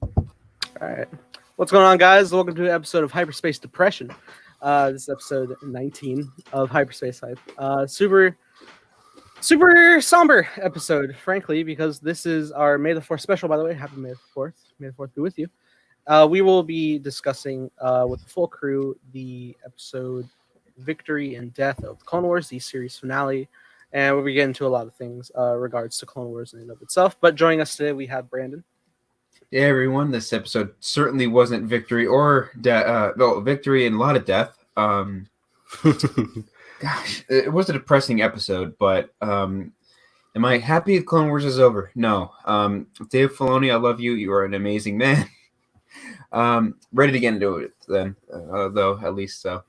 All right. What's going on, guys? Welcome to an episode of Hyperspace Depression. This is episode 19 of Hyperspace Hype. Super somber episode, frankly, because this is our May the 4th special, by the way. Happy May the 4th. May the 4th be with you. We will be discussing with the full crew the episode Victory and Death of Clone Wars, the series finale. And we'll be getting into a lot of things regards to Clone Wars in and of itself. But joining us today, we have Brandon. Yeah, everyone. This episode certainly wasn't victory or victory and a lot of death. Gosh, it was a depressing episode, but am I happy Clone Wars is over? No. Dave Filoni, I love you. You are an amazing man. Ready to get into it then, though, at least so.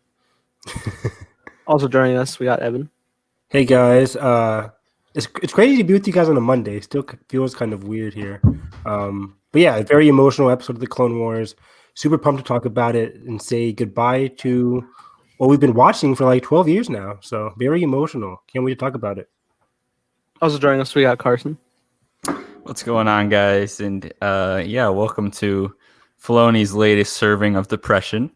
Also joining us, we got Evan. Hey guys, it's crazy to be with you guys on a Monday. Still feels kind of weird here. But yeah, a very emotional episode of the Clone Wars. Super pumped to talk about it and say goodbye to what we've been watching for like 12 years now. So very emotional. Can't wait to talk about it. Also joining us, we got Carson. What's going on, guys? And welcome to Filoni's latest serving of depression.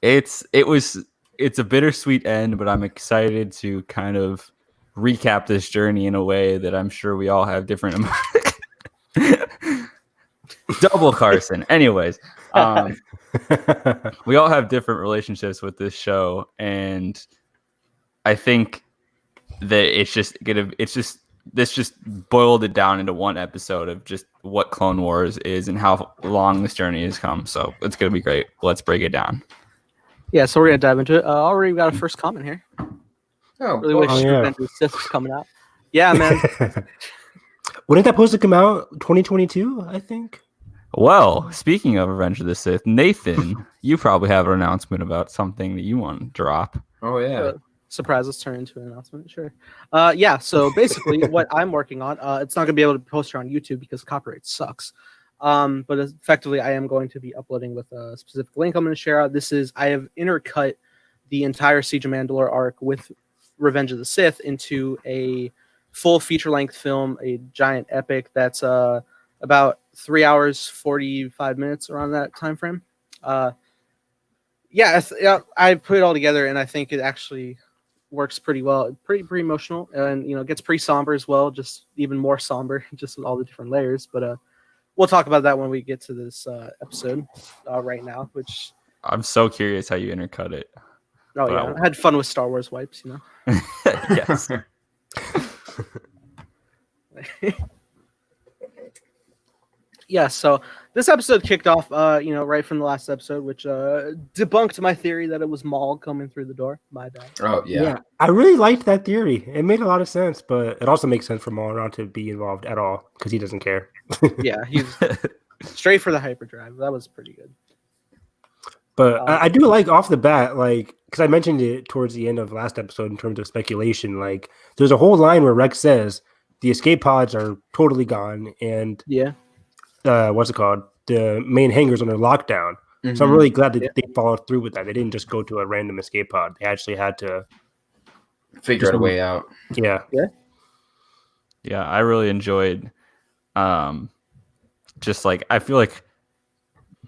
It's a bittersweet end, but I'm excited to kind of recap this journey in a way that I'm sure we all have different double Carson. Anyways, we all have different relationships with this show, and I think that this just boiled it down into one episode of just what Clone Wars is and how long this journey has come. So it's gonna be great. Let's break it down. Yeah, so we're gonna dive into it. Already got a first comment here. Oh, really wish the Sith was coming out. Yeah, man. When did that supposed to come out? 2022, I think. Well, speaking of Revenge of the Sith, Nathan, you probably have an announcement about something that you want to drop. Oh yeah. Surprise, let's turn into an announcement. Sure. Yeah, so basically what I'm working on, it's not gonna be able to post it on YouTube because copyright sucks. But effectively I am going to be uploading with a specific link I'm going to share out. I have intercut the entire Siege of Mandalore arc with Revenge of the Sith into a full feature-length film, a giant epic that's about 3 hours 45 minutes around that time frame. I put it all together and I think it actually works pretty well. Pretty emotional, and it gets pretty somber as well, just even more somber, just with all the different layers. But we'll talk about that when we get to this episode right now, which I'm so curious how you intercut it. Oh, yeah. I had fun with Star Wars wipes, Yes. Yeah, so this episode kicked off, right from the last episode, which debunked my theory that it was Maul coming through the door. My bad. Oh, yeah. I really liked that theory. It made a lot of sense, but it also makes sense for Maul not to be involved at all because he doesn't care. Yeah, he's straight for the hyperdrive. That was pretty good. But I do like off the bat, because I mentioned it towards the end of last episode in terms of speculation, there's a whole line where Rex says the escape pods are totally gone and what's it called? The main hangars under lockdown. Mm-hmm. So I'm really glad that they followed through with that. They didn't just go to a random escape pod. They actually had to figure a way out. Yeah. Yeah, I really enjoyed I feel like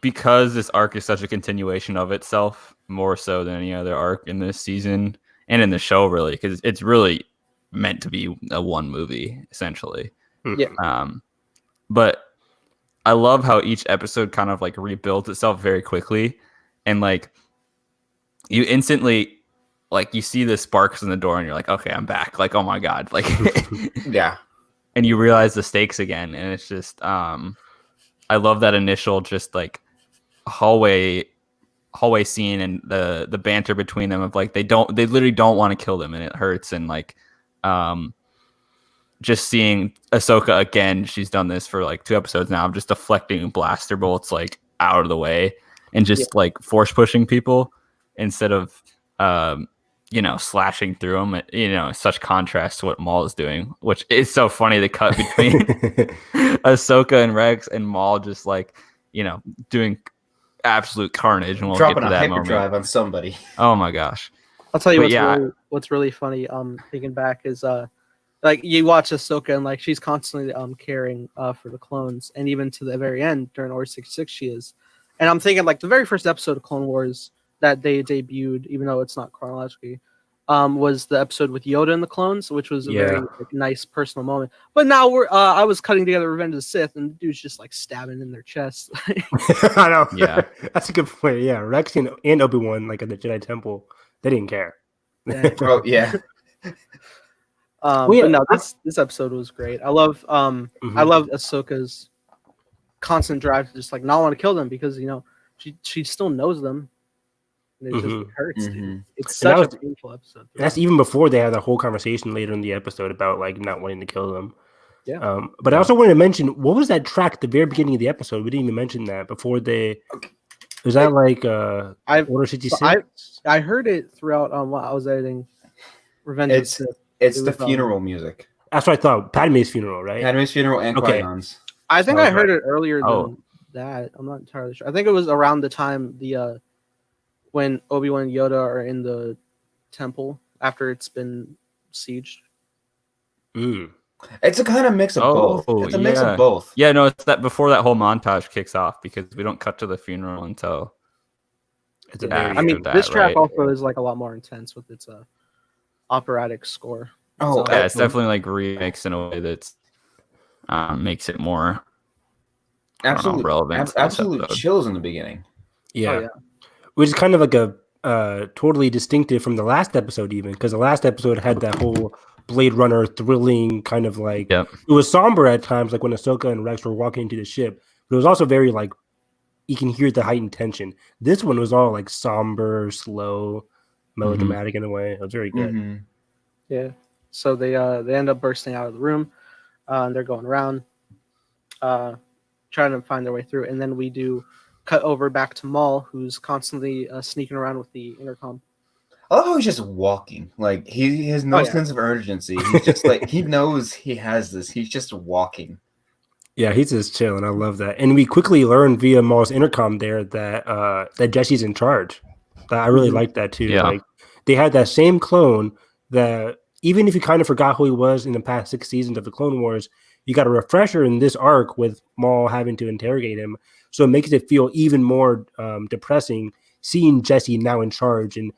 because this arc is such a continuation of itself, more so than any other arc in this season and in the show, really, because it's really meant to be a one movie, essentially. Yeah. But I love how each episode kind of rebuilds itself very quickly, and you instantly you see the sparks in the door, and you're like, okay, I'm back. Oh my god, yeah. And you realize the stakes again, and it's just I love that initial just hallway scene and the banter between them of they literally don't want to kill them, and it hurts, and just seeing Ahsoka again, she's done this for 2 episodes now, of just deflecting blaster bolts out of the way and just force pushing people instead of slashing through them. Such contrast to what Maul is doing, which is so funny. The cut between Ahsoka and Rex and Maul just doing absolute carnage, and we'll dropping get to that a hyperdrive on somebody. Oh my gosh! I'll tell you what's really funny. Thinking back is like you watch Ahsoka and like she's constantly caring for the clones, and even to the very end during Order 66 she is. And I'm thinking like the very first episode of Clone Wars that they debuted, even though it's not chronologically, was the episode with Yoda and the clones, which was a very like, nice personal moment. But now I was cutting together Revenge of the Sith, and the dude's just like stabbing in their chest. I know. Yeah. That's a good point. Yeah, Rex and Obi-Wan, like at the Jedi Temple, they didn't care. Oh yeah. But no, this episode was great. I love I love Ahsoka's constant drive to just like not want to kill them because she still knows them. And it just hurts, dude. It's such a painful episode. That's even before they had the whole conversation later in the episode about like not wanting to kill them. Yeah. But I also wanted to mention, what was that track at the very beginning of the episode? We didn't even mention that before they. Was that like Order 66? So I heard it throughout while I was editing Revenge of the Sith. It's the funeral music. That's what I thought. Padme's funeral, right? Padme's funeral and Qui-Gon's. I think I heard it earlier than that. I'm not entirely sure. I think it was around the time when Obi-Wan and Yoda are in the temple after it's been sieged. It's a kind of mix of both. It's a mix of both. Yeah, no, it's that before that whole montage kicks off because we don't cut to the funeral until. I mean, this track also is like a lot more intense with its operatic score. Oh, yeah, it's definitely like remixed in a way that makes it more relevant. Absolute chills in the beginning. Yeah. Which is kind of like a totally distinctive from the last episode, even because the last episode had that whole Blade Runner thrilling kind of like it was somber at times, like when Ahsoka and Rex were walking into the ship, but it was also very like you can hear the heightened tension. This one was all like somber, slow, melodramatic in a way. It was very good. Yeah. So they end up bursting out of the room, and they're going around, trying to find their way through, and then we do cut over back to Maul, who's constantly sneaking around with the intercom. I love how he's just walking. Like he has no sense of urgency. He's just like he knows he has this. He's just walking. Yeah, he's just chilling. I love that. And we quickly learned via Maul's intercom there that that Jesse's in charge. I really like that too. Yeah. Like they had that same clone that even if you kind of forgot who he was in the past 6 seasons of the Clone Wars, you got a refresher in this arc with Maul having to interrogate him. So it makes it feel even more depressing seeing Jesse now in charge and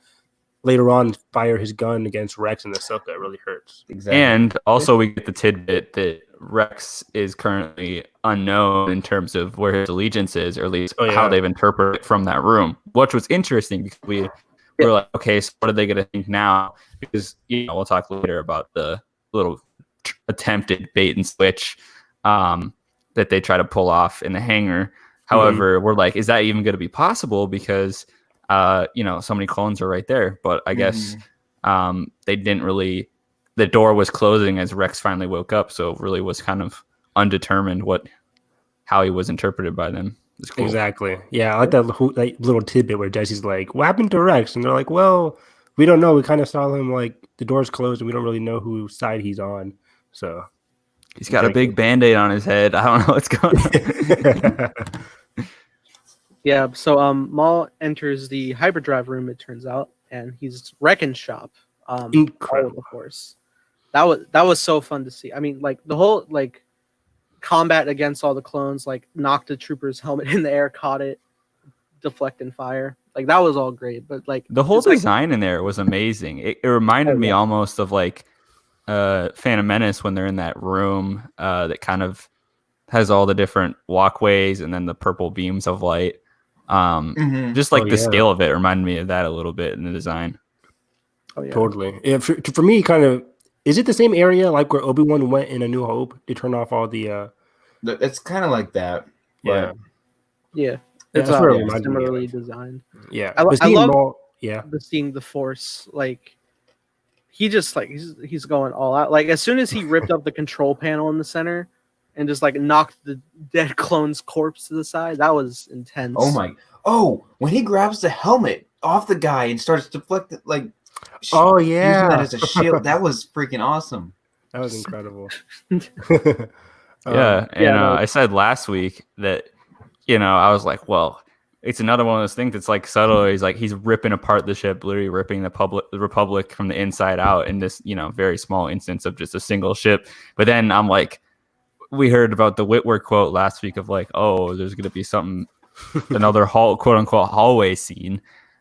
later on fire his gun against Rex and Ahsoka. It really hurts. Exactly. And also we get the tidbit that Rex is currently unknown in terms of where his allegiance is, or at least how they've interpreted it from that room, which was interesting because we were like, okay, so what are they going to think now? Because, we'll talk later about the little attempted bait and switch that they try to pull off in the hangar. However, we're like, is that even going to be possible? Because, so many clones are right there. But I guess they didn't really, the door was closing as Rex finally woke up. So it really was kind of undetermined how he was interpreted by them. It's cool. Exactly. Yeah, I like that little tidbit where Jesse's like, what happened to Rex? And they're like, well, we don't know. We kind of saw him like the door's closed and we don't really know whose side he's on. So he's got a big Band-Aid on his head. I don't know what's going on. Yeah, so Maul enters the hyperdrive room, it turns out, and he's wrecking shop. Incredible. Of course. That was so fun to see. I mean, like the whole like combat against all the clones, like knocked the trooper's helmet in the air, caught it, deflecting fire. Like that was all great. But like the whole design in there was amazing. It reminded me almost of like Phantom Menace when they're in that room that kind of has all the different walkways and then the purple beams of light. Just like the scale of it reminded me of that a little bit in the design. Oh yeah, totally. Yeah, for me, kind of, is it the same area like where Obi-Wan went in A New Hope to turn off all the? It's kind of like that. Yeah, yeah. It's similarly designed. Yeah, I love Maul, seeing the Force like. He just like he's going all out. Like as soon as he ripped up the control panel in the center. And just like knocked the dead clone's corpse to the side. That was intense. Oh, when he grabs the helmet off the guy and starts deflecting, like, using that as a shield. That was freaking awesome. That was incredible. I said last week that, I was like, well, it's another one of those things that's like subtle. He's ripping apart the ship, literally ripping the Republic from the inside out in this, very small instance of just a single ship. But then I'm like, we heard about the Whitworth quote last week of like, oh, there's going to be another quote unquote hallway scene.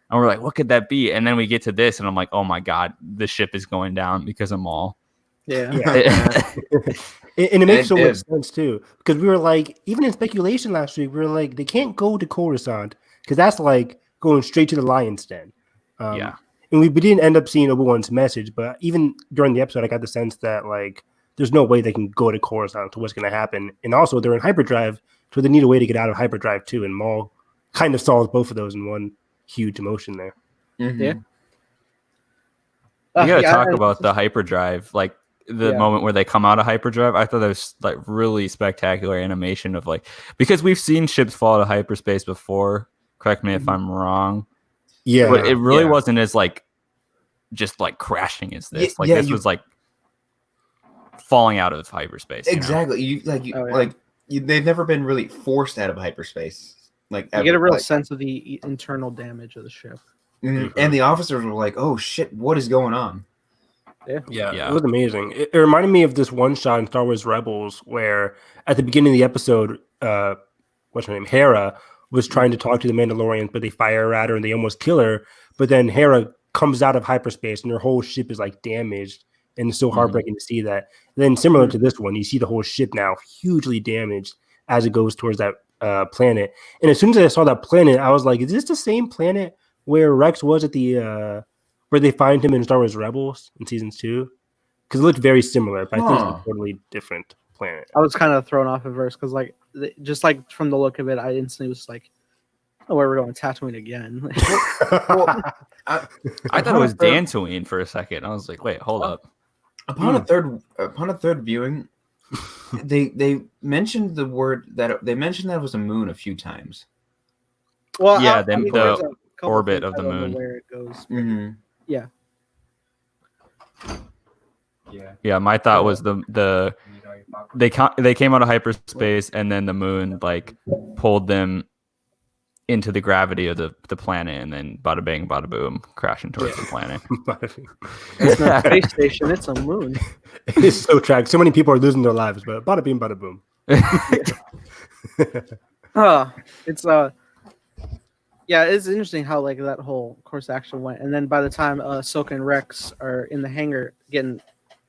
And we're like, what could that be? And then we get to this and I'm like, oh my God, the ship is going down because of Maul. Yeah. And it makes so much sense too, because we were like, even in speculation last week, we were like, they can't go to Coruscant because that's like going straight to the Lion's Den. And we didn't end up seeing Obi-Wan's message, but even during the episode, I got the sense that like there's no way they can go to Coruscant to what's going to happen. And also, they're in hyperdrive, so they need a way to get out of hyperdrive too. And Maul kind of solves both of those in one huge emotion there. Mm-hmm. Yeah. You gotta talk about the hyperdrive, like the moment where they come out of hyperdrive. I thought that was like really spectacular animation of like, because we've seen ships fall to hyperspace before. Correct me if I'm wrong. Yeah, but it really wasn't as like just like crashing as this. This was like falling out of hyperspace. Exactly. They've never been really forced out of hyperspace. Like you get a real sense of the internal damage of the ship. Mm-hmm. And the officers were like, "Oh shit, what is going on?" Yeah, it was amazing. It reminded me of this one shot in Star Wars Rebels where at the beginning of the episode, what's her name? Hera was trying to talk to the Mandalorians, but they fire at her and they almost kill her. But then Hera comes out of hyperspace and her whole ship is like damaged, and it's so heartbreaking to see that. And then similar to this one, you see the whole ship now hugely damaged as it goes towards that planet. And as soon as I saw that planet, I was like, "Is this the same planet where Rex was at the where they find him in Star Wars Rebels in seasons 2? Because it looked very similar, but I think it's a totally different planet." I was kind of thrown off at first because, like, just like from the look of it, I instantly was like, "Oh, where we're going, Tatooine again?" I thought it was Dantooine for a second. I was like, "Wait, hold up." Upon a third viewing, they mentioned the word that it was a moon a few times. Well, yeah, the orbit of the moon. Where it goes. Mm-hmm. Yeah. Yeah, my thought was they came out of hyperspace and then the moon like pulled them into the gravity of the planet, and then bada bang, bada boom, crashing towards the planet. It's not a space station; it's a moon. It's so tragic. So many people are losing their lives, but bada bing, bada boom. It's interesting how like that whole course action went, and then by the time Ahsoka and Rex are in the hangar getting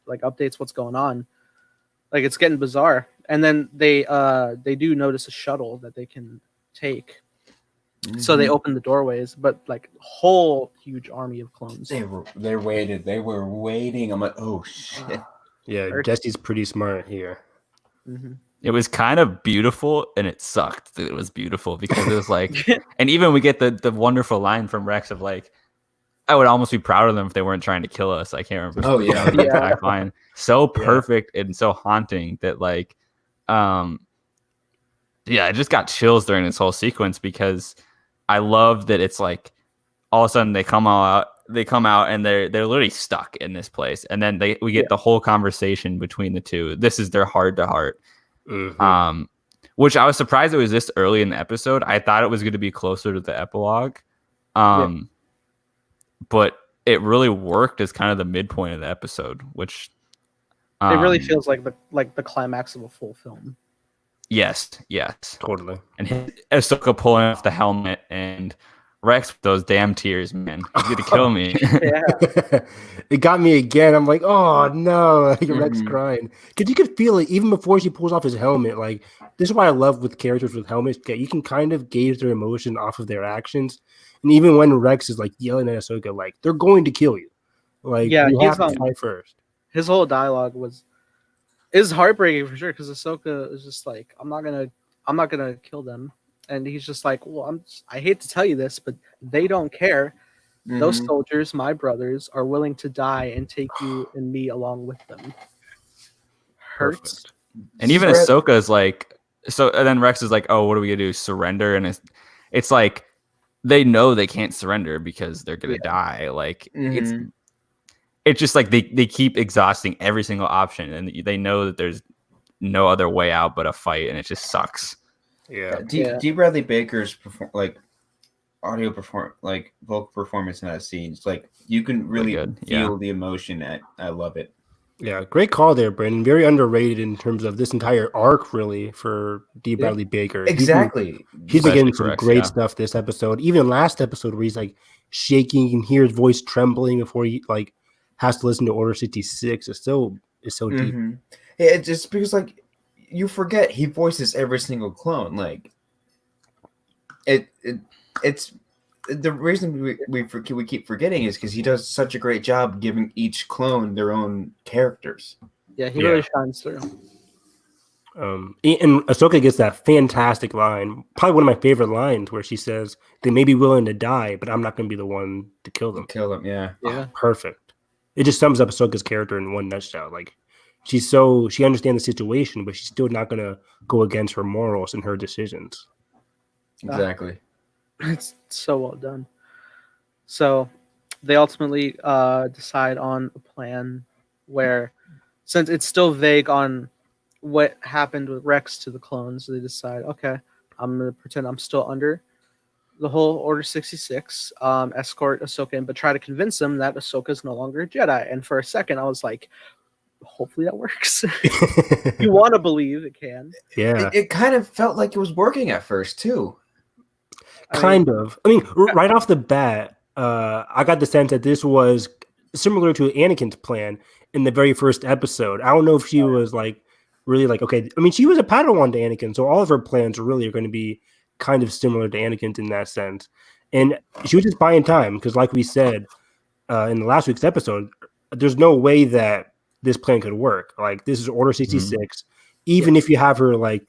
like updates what's going on, like it's getting bizarre, and then they do notice a shuttle that they can take. Mm-hmm. So they open the doorways, but like whole huge army of clones. They were waiting. I'm like, oh shit. Yeah, Jesse's pretty smart here. Mm-hmm. It was kind of beautiful, and it sucked that it was beautiful because it was like, and even we get the wonderful line from Rex of like, I would almost be proud of them if they weren't trying to kill us. I can't remember. Oh yeah, the exact line. So perfect and so haunting that like, I just got chills during this whole sequence because I love that it's like all of a sudden they come out and they're literally stuck in this place, and then we get the whole conversation between the two. This is their heart to heart. Mm-hmm. Which I was surprised it was this early in the episode. I thought it was going to be closer to the epilogue. But it really worked as kind of the midpoint of the episode, which it really feels like the climax of a full film. Yes, totally. And Ahsoka pulling off the helmet and Rex with those damn tears, man, he's gonna kill me. It got me again. I'm like, oh no, like Rex crying because you could feel it even before she pulls off his helmet. Like this is why I love with characters with helmets that you can kind of gauge their emotion off of their actions. And even when Rex is like yelling at Ahsoka, like they're going to kill you, like you have to fight first. His whole dialogue is heartbreaking for sure because Ahsoka is just like, I'm not gonna kill them, and he's just like, well, I hate to tell you this, but they don't care. Mm-hmm. Those soldiers, my brothers, are willing to die and take you and me along with them. Hurts. Perfect. And even Ahsoka is like, so, and then Rex is like, oh, what are we gonna do? Surrender? And it's like they know they can't surrender because they're gonna die. Like it's just like they keep exhausting every single option, and they know that there's no other way out but a fight, and it just sucks. D. Bradley Baker's vocal performance in that scene. It's like you can really good, feel the emotion. I love it. Yeah, great call there, Brandon. Very underrated in terms of this entire arc, really, for D. Yeah. Bradley Baker. Exactly. He's been getting Especially some Rex, great yeah. stuff this episode. Even last episode where he's like shaking, you can hear his voice trembling before he like has to listen to Order 66. It's so deep. Mm-hmm. Yeah, it's just because like you forget he voices every single clone. Like it's the reason we keep forgetting is because he does such a great job giving each clone their own characters. Yeah, he really shines through. And Ahsoka gets that fantastic line, probably one of my favorite lines, where she says, "They may be willing to die, but I'm not going to be the one to kill them." Yeah. Yeah. Perfect. It just sums up Ahsoka's character in one nutshell. Like she understands the situation, but she's still not going to go against her morals and her decisions. Exactly. It's so well done. So they ultimately decide on a plan where, since it's still vague on what happened with Rex to the clones, they decide, okay, I'm going to pretend I'm still under the whole Order 66, escort Ahsoka in, but try to convince them that Ahsoka is no longer a Jedi. And for a second, I was like, hopefully that works. You want to believe it can. Yeah. It kind of felt like it was working at first, too. Kind of. I mean, right off the bat, I got the sense that this was similar to Anakin's plan in the very first episode. I don't know if she was like really like, okay, I mean, she was a Padawan to Anakin, so all of her plans really are going to be kind of similar to Anakin's in that sense. And she was just buying time because, like we said in the last week's episode, there's no way that this plan could work. Like, this is Order 66. Even if you have her like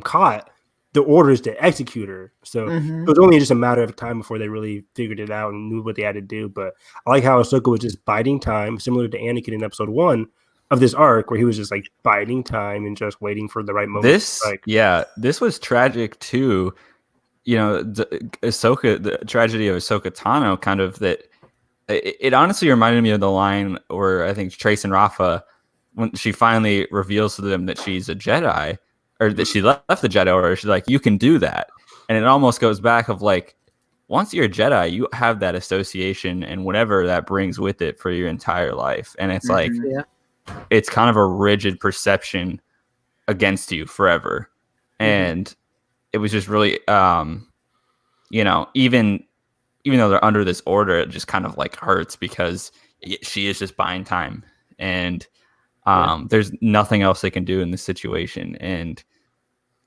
caught, the order is to execute her. So it was only just a matter of time before they really figured it out and knew what they had to do. But I like how Ahsoka was just biding time, similar to Anakin in episode 1 of this arc, where he was just like biding time and just waiting for the right moment. This was tragic too. You know, the tragedy of Ahsoka Tano, kind of that. It honestly reminded me of the line where I think Trace and Rafa, when she finally reveals to them that she's a Jedi, or that she left the Jedi Order, she's like, you can do that. And it almost goes back of like, once you're a Jedi, you have that association and whatever that brings with it for your entire life. And it's like, it's kind of a rigid perception against you forever. And it was just really, you know, even though they're under this order, it just kind of like hurts because she is just buying time. And there's nothing else they can do in this situation. And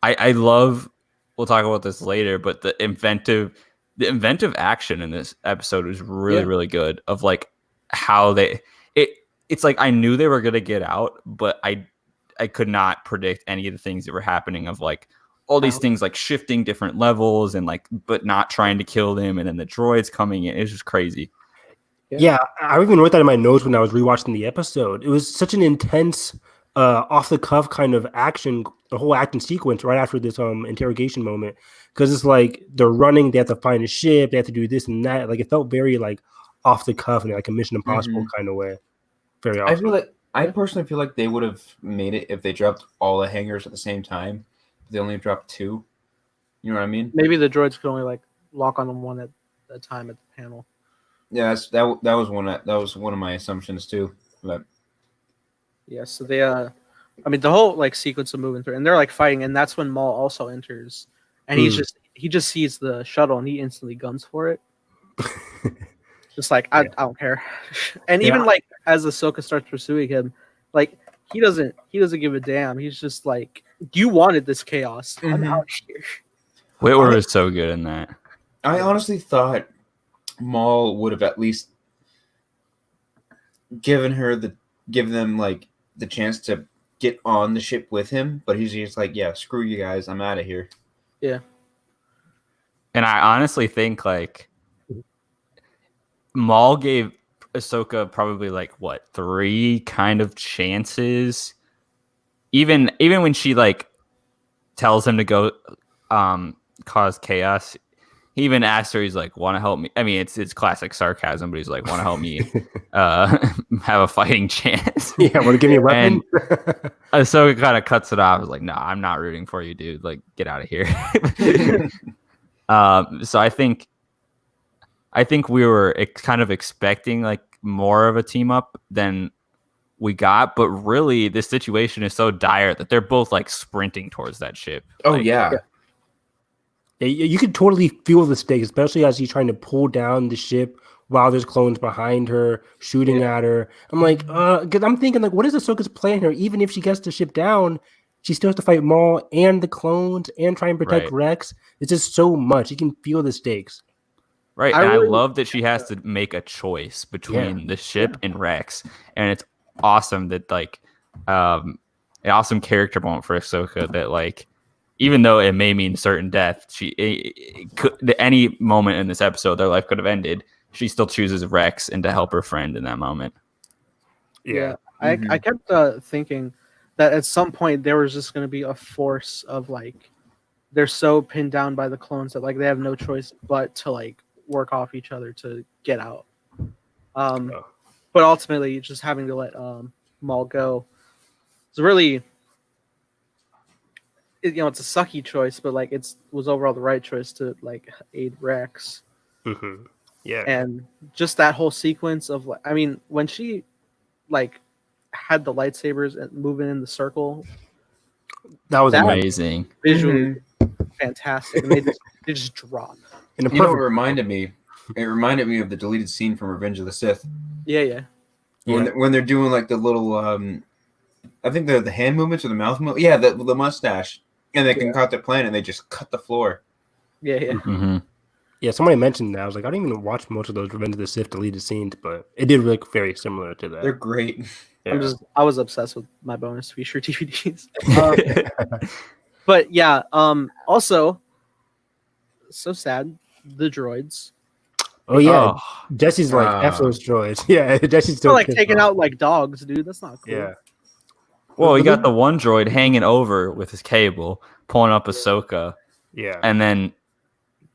I love, we'll talk about this later, but the inventive action in this episode was really, really good, of like how it's like I knew they were going to get out, but I could not predict any of the things that were happening, of like all these things like shifting different levels and like, but not trying to kill them. And then the droids coming in. It was just crazy. Yeah, I even wrote that in my notes when I was rewatching the episode. It was such an intense, off the cuff kind of action, the whole action sequence right after this interrogation moment, because it's like they're running, they have to find a ship, they have to do this and that. Like, it felt very like off the cuff and like a Mission Impossible kind of way. Very awesome. I personally feel like they would have made it if they dropped all the hangars at the same time. They only dropped 2. You know what I mean? Maybe the droids could only like lock on them one at a time at the panel. Yeah, that was one of my assumptions too. But yeah, so they I mean, the whole like sequence of moving through, and they're like fighting, and that's when Maul also enters, and he just sees the shuttle and he instantly guns for it. Just like I don't care. And even like as Ahsoka starts pursuing him, like he doesn't give a damn. He's just like, you wanted this chaos. I'm out here. Whitwer was so good in that. I honestly thought Maul would have at least given them like the chance to get on the ship with him, but he's just like, yeah, screw you guys, I'm out of here. Yeah. And I honestly think like Maul gave Ahsoka probably like 3 kind of chances. Even when she like tells him to go cause chaos, he even asked her, he's like, want to help me? I mean, it's classic sarcasm, but he's like, want to help me have a fighting chance? Yeah, want to give me a weapon? And Ahsoka kind of cuts it off. I was like, no, I'm not rooting for you, dude. Like, get out of here. So I think I think we were kind of expecting like more of a team up than we got, but really this situation is so dire that they're both like sprinting towards that ship. Oh Like, yeah. Yeah, you can totally feel the stakes, especially as she's trying to pull down the ship while there's clones behind her shooting at her. I'm like, because I'm thinking, like, what is Ahsoka's plan here? Even if she gets the ship down, she still has to fight Maul and the clones and try and protect Right. Rex. It's just so much. You can feel the stakes. Right. I And really- I love that she has to make a choice between the ship and Rex. And it's awesome that like an awesome character moment for Ahsoka that like even though it may mean certain death, it could, any moment in this episode their life could have ended. She still chooses Rex and to help her friend in that moment. Yeah. I kept thinking that at some point there was just going to be a force of like they're so pinned down by the clones that like they have no choice but to like work off each other to get out. But ultimately, just having to let Maul go is really, it's a sucky choice, but like was overall the right choice to like aid Rex. Mm-hmm. Yeah. And just that whole sequence of like, I mean, when she like had the lightsabers and moving in the circle, that was amazing. Visually fantastic. And they just drop. In a You know what perfect- it reminded me? It reminded me of the deleted scene from Revenge of the Sith. Yeah. When they're doing like the little, I think the hand movements or the mouth movement. Yeah, the mustache. And they concoct the plan and they just cut the floor. Yeah. Mm-hmm. Yeah, somebody mentioned that. I was like, I didn't even watch most of those Revenge of the Sith deleted scenes, but it did look very similar to that. They're great. Yeah. I was obsessed with my bonus feature DVDs. But yeah, also so sad, the droids. Oh yeah, Oh, Jesse's like F those droids. Yeah, Jesse's still They're like pissed taking off. out like dogs, dude. That's not cool. Yeah, well, you got the one droid hanging over with his cable, pulling up Ahsoka, yeah. and then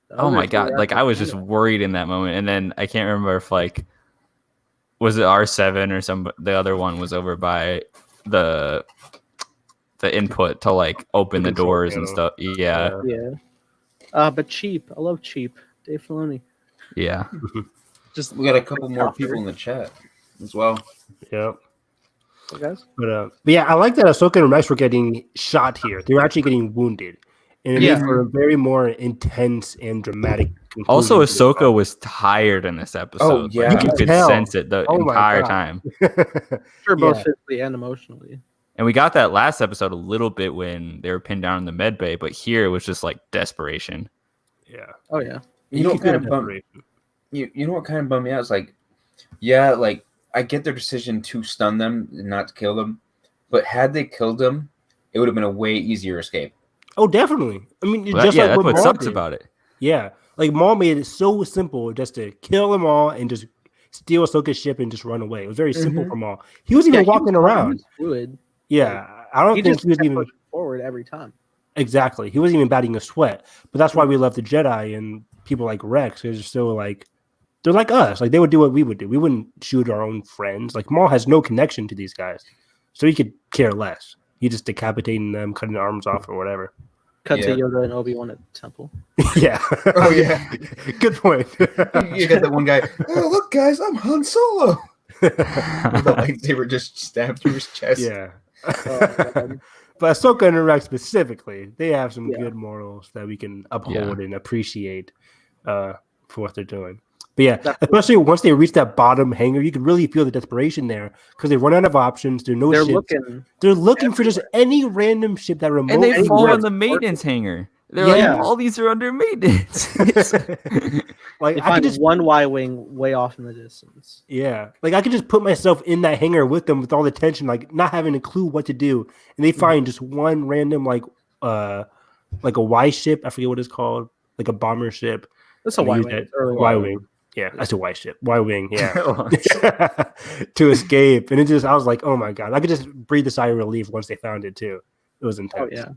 The oh my others god, were like I was just actually- worried in that moment, and then I can't remember if like was it R7 or the other one was over by the input to like open the control doors and panel. stuff. Yeah, Yeah. But cheap. I love cheap. Dave Filoni. yeah. Just We got a couple more people in the chat as well. Yeah. guys. But yeah, I like that Ahsoka and Rex were getting shot here. They were actually getting wounded, and it made for a very more intense and dramatic. Also, conclusion to the Ahsoka was tired in this episode. Like, yeah. you You could could tell. sense it the Oh my entire God. time. Sure, both Yeah. physically and emotionally. And we got that last episode a little bit when they were pinned down in the med bay, but here it was just like desperation. Yeah. Oh yeah. You know what could feel kind the of bummed desperation. you know what kind of bummed me out? It's like, yeah, like I get their decision to stun them and not to kill them, but had they killed them, it would have been a way easier escape. Oh, definitely. I mean, Well, just yeah, like that's what Maul sucks did. about it. Yeah, like Maul made it so simple just to kill them all and just steal Ahsoka's ship and just run away. It was very simple for Maul. He was even Yeah, he walking was around. fluid. Yeah, I don't He think just he was kept even pushing forward every time. exactly. He wasn't even batting a sweat. But that's why we love the Jedi and people like Rex. They're just still like they're like us. Like they would do what we would do. We wouldn't shoot our own friends. Like Maul has no connection to these guys, so he could care less. He just decapitating them, cutting their arms off or whatever. Cut Yeah. to Yoda and Obi-Wan at the temple. Yeah. Oh, yeah. Good point. You got that one guy. Oh, look, guys, I'm Han Solo. With the lightsaber just stabbed through his chest. Yeah. Oh, God. But Ahsoka and Rex specifically, they have some Yeah. good morals that we can uphold and appreciate for what they're doing. But yeah, Definitely. especially once they reach that bottom hangar, you can really feel the desperation there because they run out of options. There are no They're ships. looking. They're looking for just any random ship that remote. And they fall Rex in the maintenance hangar. They're Yeah. like, all these are under maintenance. like They I could find just one Y-wing way off in the distance. yeah, like I could just put myself in that hangar with them with all the tension, like not having a clue what to do, and they find just one random like a Y ship. I forget what it's called, like a bomber ship. That's a And they use Y-wing. that It's early Y-wing. Yeah, that's a Y ship. Y-wing, yeah. To escape. And it just I was like, oh my god. I could just breathe a sigh of relief once they found it too. It was intense. Oh yeah.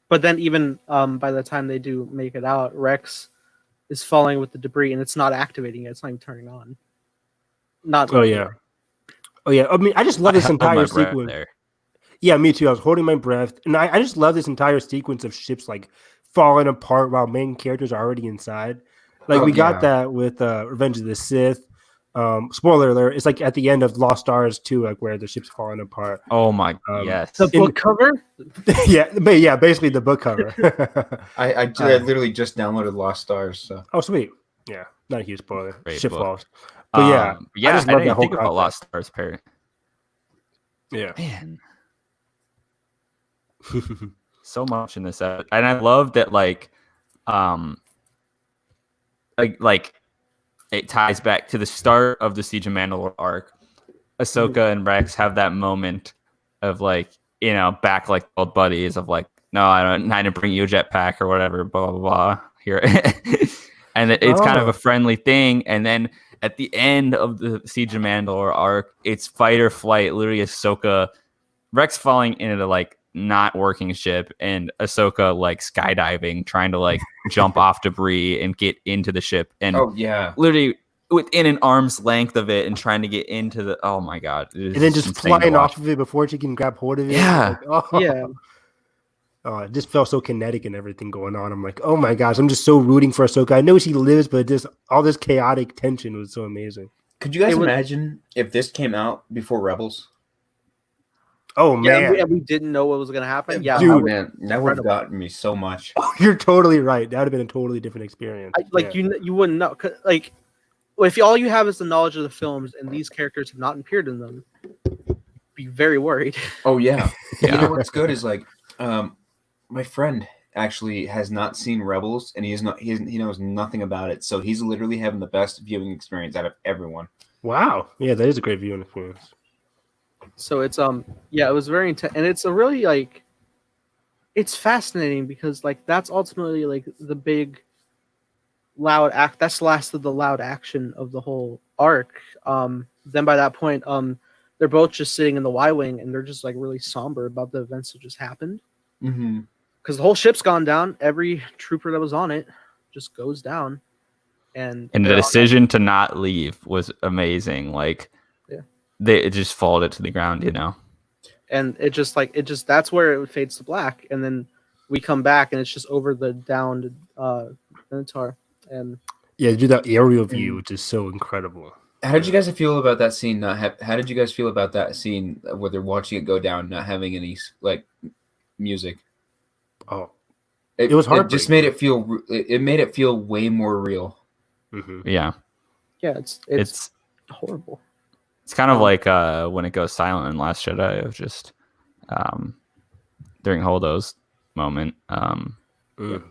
But then even by the time they do make it out, Rex is falling with the debris and it's not activating it. It's not even turning on. Not. Oh yeah. Oh yeah. I mean, I just love this held my entire breath sequence. there. Yeah, me too. I was holding my breath. And I just love this entire sequence of ships like falling apart while main characters are already inside. Like Oh, we got yeah. that with Revenge of the Sith. Spoiler alert! It's like at the end of Lost Stars too, like where the ship's falling apart. Oh my Um, yes. The book cover. yeah, basically the book cover. I literally just downloaded Lost Stars. So Oh, sweet. Yeah, not a huge spoiler. Great Ship book. falls. But yeah, I just love didn't that whole think about concept. Lost Stars, Perry. Yeah. Man, so much in this episode. And I love that like it ties back to the start of the Siege of Mandalore arc. Ahsoka and Rex have that moment of like, you know, back like old buddies of like, no, I didn't bring you a jetpack or whatever, blah blah blah. Here, and it's kind of a friendly thing. And then at the end of the Siege of Mandalore arc, it's fight or flight. Literally, Ahsoka, Rex falling into like not working ship, and Ahsoka like skydiving, trying to like jump off debris and get into the ship, and literally within an arm's length of it and trying to get into the. Oh my god! And then just flying off of it before she can grab hold of it. Yeah, like, Yeah. Oh, it just felt so kinetic and everything going on. I'm like, oh my gosh, I'm just so rooting for Ahsoka. I know she lives, but just all this chaotic tension was so amazing. could you guys imagine if this came out before Rebels? Oh man, we didn't know what was gonna happen. Yeah, Dude, man, that would have gotten me so much. oh, you're totally right. That would have been a totally different experience. you wouldn't know. Like, if all you have is the knowledge of the films and these characters have not appeared in them, be very worried. Oh yeah. Yeah. You know what's good is like, my friend actually has not seen Rebels, and he knows nothing about it. So he's literally having the best viewing experience out of everyone. Wow, yeah, that is a great viewing experience. So it's it was very intense, and it's a really like, it's fascinating because like that's ultimately like the big loud act. That's the last of the loud action of the whole arc. Then by that point, they're both just sitting in the Y-wing, and they're just like really somber about the events that just happened. Mm-hmm. Because the whole ship's gone down. Every trooper that was on it just goes down, and the decision to not leave was amazing. Like, it just followed it to the ground, you know. And it just that's where it fades to black, and then we come back, and it's just over the downed Minotaur. And yeah, do that aerial view, which is so incredible. How did you guys feel about that scene? How did you guys feel about that scene where they're watching it go down, not having any like music? Oh, it was hard. It just made it feel. It made it feel way more real. Mm-hmm. Yeah. Yeah, it's horrible. It's kind of like when it goes silent in Last Jedi, of just during Holdo's moment. You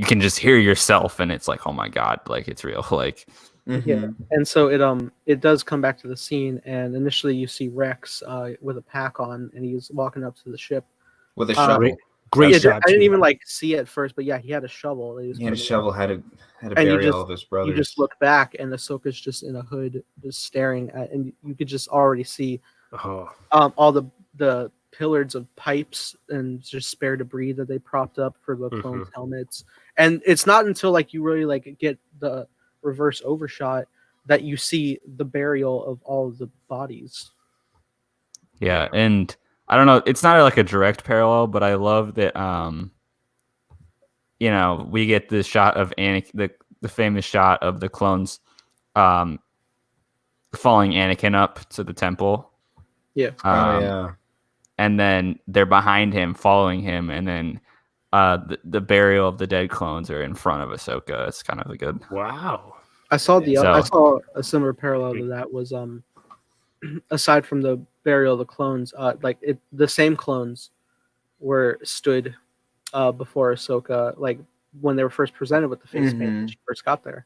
can just hear yourself, and it's like, oh my god, like it's real. Like, yeah. And so it does come back to the scene, and initially you see Rex with a pack on, and he's walking up to the ship with a shovel. Great shot. I didn't even like see it at first, but yeah, he had a shovel. He had a shovel. Had to bury all of his brothers. You just look back, and Ahsoka's just in a hood, just staring at, and you could just already see all the pillars of pipes and just spare debris that they propped up for the clones' helmets. And it's not until like you really like get the reverse overshot that you see the burial of all of the bodies. Yeah, and I don't know, it's not like a direct parallel, but I love that you know, we get this shot of Anakin, the famous shot of the clones following Anakin up to the temple. Yeah. Yeah. And then they're behind him, following him, and then the burial of the dead clones are in front of Ahsoka. It's kind of a good. Wow. I saw a similar parallel to that was aside from the burial of the clones, the same clones were stood before Ahsoka, like when they were first presented with the face paint when she first got there.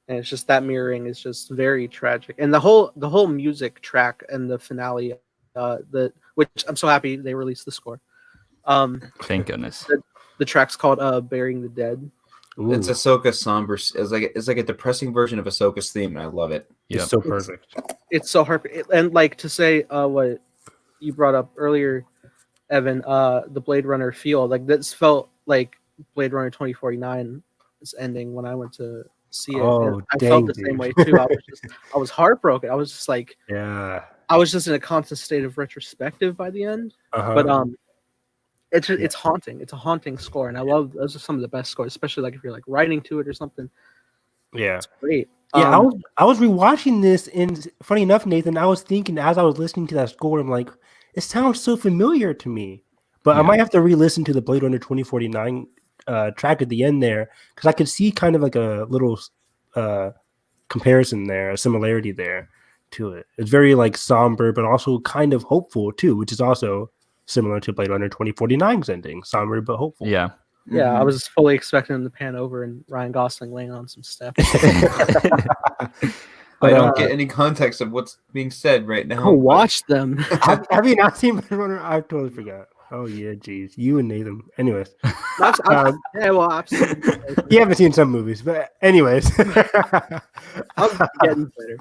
And it's just that mirroring is just very tragic. And the whole music track and the finale, which I'm so happy they released the score. Thank goodness. The track's called "Burying the Dead." Ooh. It's Ahsoka's somber. It's like a depressing version of Ahsoka's theme, and I love it. It's so perfect. It's so hard, and like to say what you brought up earlier, Evan, the Blade Runner feel, like this felt like Blade Runner 2049 is ending when I went to see it. Oh, I felt the same way too. I was heartbroken. I was just like, yeah. I was just in a constant state of retrospective by the end. But it's haunting. It's a haunting score, and I love those are some of the best scores, especially like if you're like writing to it or something. Yeah. It's great. Yeah, I was rewatching this, and funny enough, Nathan, I was thinking as I was listening to that score, I'm like, it sounds so familiar to me. But I might have to re-listen to the Blade Runner 2049 track at the end there, because I could see kind of like a little comparison there, a similarity there to it. It's very like somber, but also kind of hopeful too, which is also similar to Blade Runner 2049's ending, somber but hopeful. Yeah. Yeah, I was fully expecting him to pan over and Ryan Gosling laying on some steps. I don't get any context of what's being said right now. Go watch them. Have you not seen Blade Runner? I totally forgot. Oh yeah, geez, you and Nathan. Anyways, Yeah, well, absolutely. you haven't seen some movies, but anyways, I'm getting better.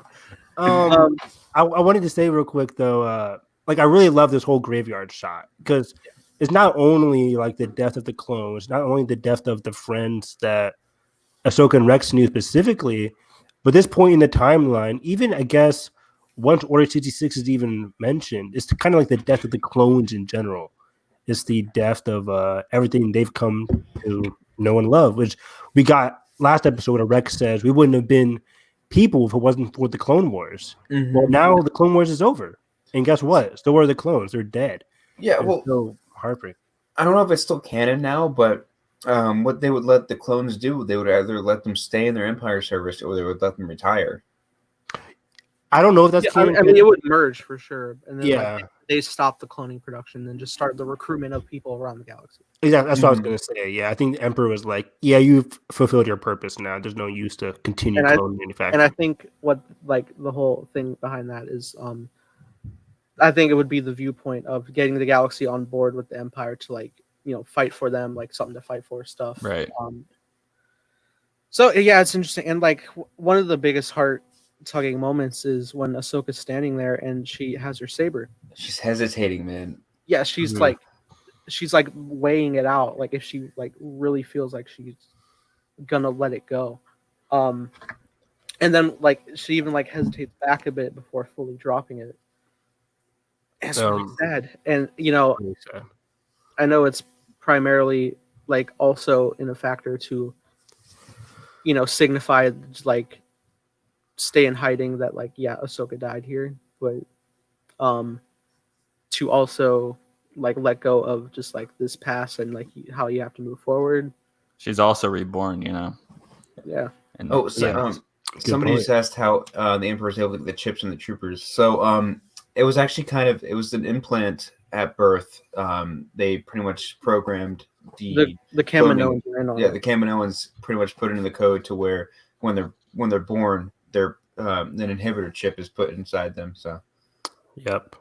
I wanted to say real quick though, like I really love this whole graveyard shot because it's not only like the death of the clones, not only the death of the friends that Ahsoka and Rex knew specifically, but this point in the timeline, even I guess once Order 66 is even mentioned, it's kind of like the death of the clones in general. It's the death of everything they've come to know and love, which we got last episode where Rex says we wouldn't have been people if it wasn't for the Clone Wars. Well, now the Clone Wars is over. And guess what? So are the clones. They're dead. Yeah, It's well, so heartbreaking. I don't know if it's still canon now, but what they would let the clones do, they would either let them stay in their Empire service or they would let them retire. I don't know if that's I mean, it would merge for sure. And then Yeah. they stop the cloning production and just start the recruitment of people around the galaxy. Exactly. That's what I was going to say. Yeah, I think the Emperor was like, yeah, you've fulfilled your purpose now. There's no use to continue clone manufacturing. And I think what like the whole thing behind that is I think it would be the viewpoint of getting the galaxy on board with the Empire to like, fight for them, like something to fight for stuff. Right. So yeah, it's interesting. And like one of the biggest heart tugging moments is when Ahsoka's standing there and she has her saber. She's hesitating, man. Yeah, she's like weighing it out, like if she like really feels like she's gonna let it go. And then like she even like hesitates back a bit before fully dropping it. It's really sad. And Really sad. I know it's primarily like also in a factor to signify like stay in hiding that like Ahsoka died here, but to also like let go of just like this past and like how you have to move forward. She's also reborn, Yeah. And somebody just asked how the Emperor was able to get the chips and the troopers. So it was actually it was an implant at birth. They pretty much programmed the Kaminoans. The Kaminoans pretty much put it in the code to where when they're born, an inhibitor chip is put inside them. So, yep.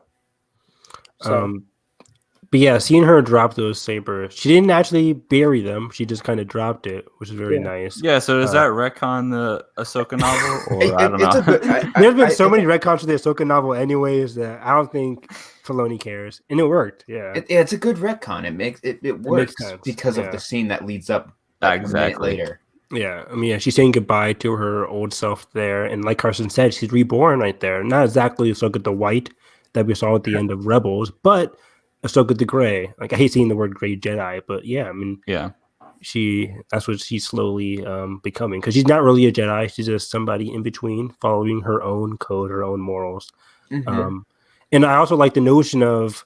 But yeah, seeing her drop those sabers, she didn't actually bury them. She just kind of dropped it, which is very nice. Yeah. So does that retcon the Ahsoka novel? Or I don't know. There's been so many retcons to the Ahsoka novel, anyways, that I don't think Filoni cares, and it worked. Yeah, it's a good retcon. It works because of the scene that leads up exactly later. Yeah, I mean, she's saying goodbye to her old self there, and like Carson said, she's reborn right there. Not exactly Ahsoka the White that we saw at the end of Rebels, but Ahsoka the Gray. Like I hate saying the word Gray Jedi, but yeah, I mean, that's what she's slowly becoming, because she's not really a Jedi. She's just somebody in between, following her own code, her own morals. And I also like the notion of,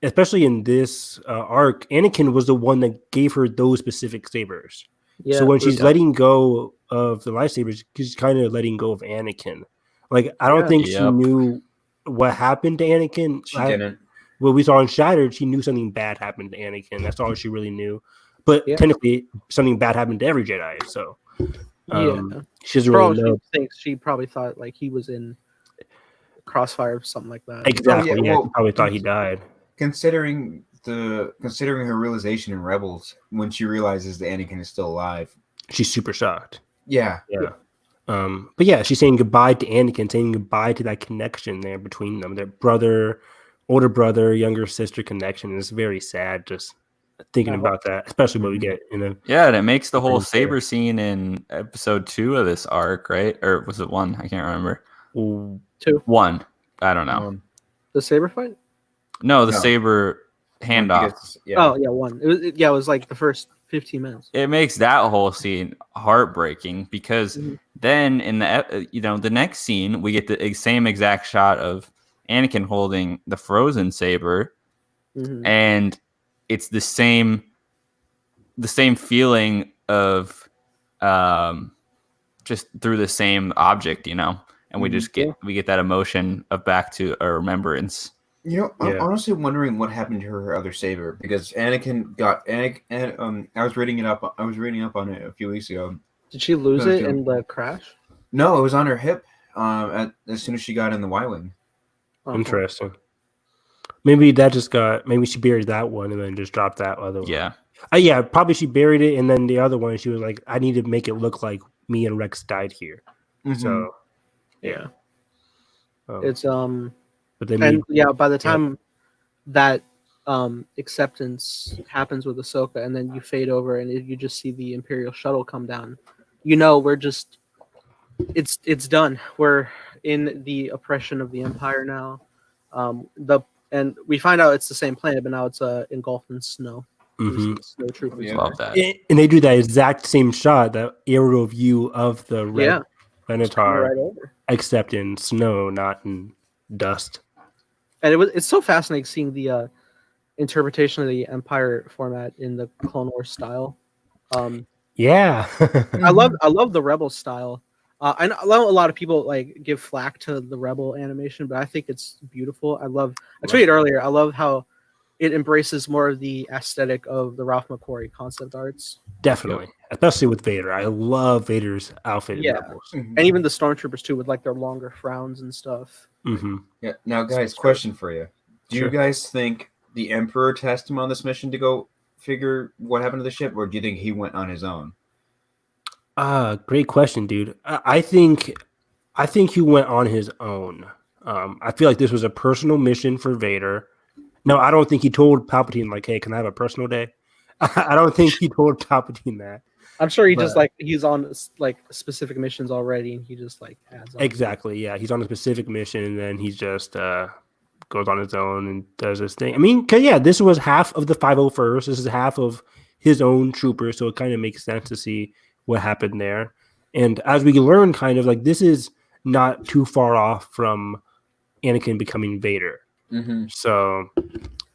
especially in this arc, Anakin was the one that gave her those specific sabers. Yeah, so when she's letting go of the lightsabers, she's kind of letting go of Anakin. Like I don't think she knew what happened to Anakin. She didn't. What we saw in Shattered, she knew something bad happened to Anakin. That's all she really knew. But technically, something bad happened to every Jedi. So she doesn't really know. She probably thought like he was in Crossfire or something like that. Exactly. She probably thought he died. Considering her realization in Rebels, when she realizes that Anakin is still alive, she's super shocked. Yeah. But yeah, she's saying goodbye to Anakin, saying goodbye to that connection there between them, their older brother, younger sister connection. Is very sad just thinking about that, especially what we get in a and it makes the whole saber scene in episode 2 of this arc, right? Or was it 1? I can't remember. 2. 1. I don't know. The saber fight? No, saber handoff. Because, yeah. Oh yeah, one. It was like the first 15 minutes. It makes that whole scene heartbreaking because Mhm. then in the the next scene we get the same exact shot of Anakin holding the frozen saber, Mhm. and it's the same feeling of just through the same object, and we just get that emotion of back to a remembrance. I'm honestly wondering what happened to her other saber, because Anakin got and I was reading up on it a few weeks ago. Did she lose it in the crash? No, it was on her hip. As soon as she got in the Y-wing. Okay. Interesting. Maybe that just maybe she buried that one and then just dropped that other one. Yeah. Yeah, probably she buried it, and then the other one she was like, I need to make it look like me and Rex died here. Mm-hmm. So Yeah. Oh. It's But then by the time that acceptance happens with Ahsoka, and then you fade over and you just see the Imperial shuttle come down, we're just it's done. We're in the oppression of the Empire now. And we find out it's the same planet, but now it's engulfed in snow. Mhm. Snow troopers. Love that. And they do that exact same shot, that aerial view of the red Venator, right over. except in snow, not in dust. And it's so fascinating seeing the interpretation of the Empire format in the Clone Wars style. Yeah. I love the Rebel style. I know a lot of people like give flack to the Rebel animation, but I think it's beautiful. I tweeted earlier, I love how it embraces more of the aesthetic of the Ralph McQuarrie concept arts. Definitely. Especially with Vader. I love Vader's outfit. Yeah. And even the Stormtroopers too, with like their longer frowns and stuff. Mm-hmm. Yeah. Now, guys, question for you: do you guys think the Emperor tasked him on this mission to go figure what happened to the ship, or do you think he went on his own? Great question, dude. I think he went on his own. I feel like this was a personal mission for Vader. No, I don't think he told Palpatine like, "Hey, can I have a personal day?" I don't think he told Palpatine that. I'm sure he's on like specific missions already, and he just like adds on. Exactly. Yeah, he's on a specific mission, and then he just goes on his own and does his thing. I mean, this was half of the 501st. This is half of his own troopers, so it kind of makes sense to see what happened there. And as we learn, kind of like this is not too far off from Anakin becoming Vader. Mm-hmm. So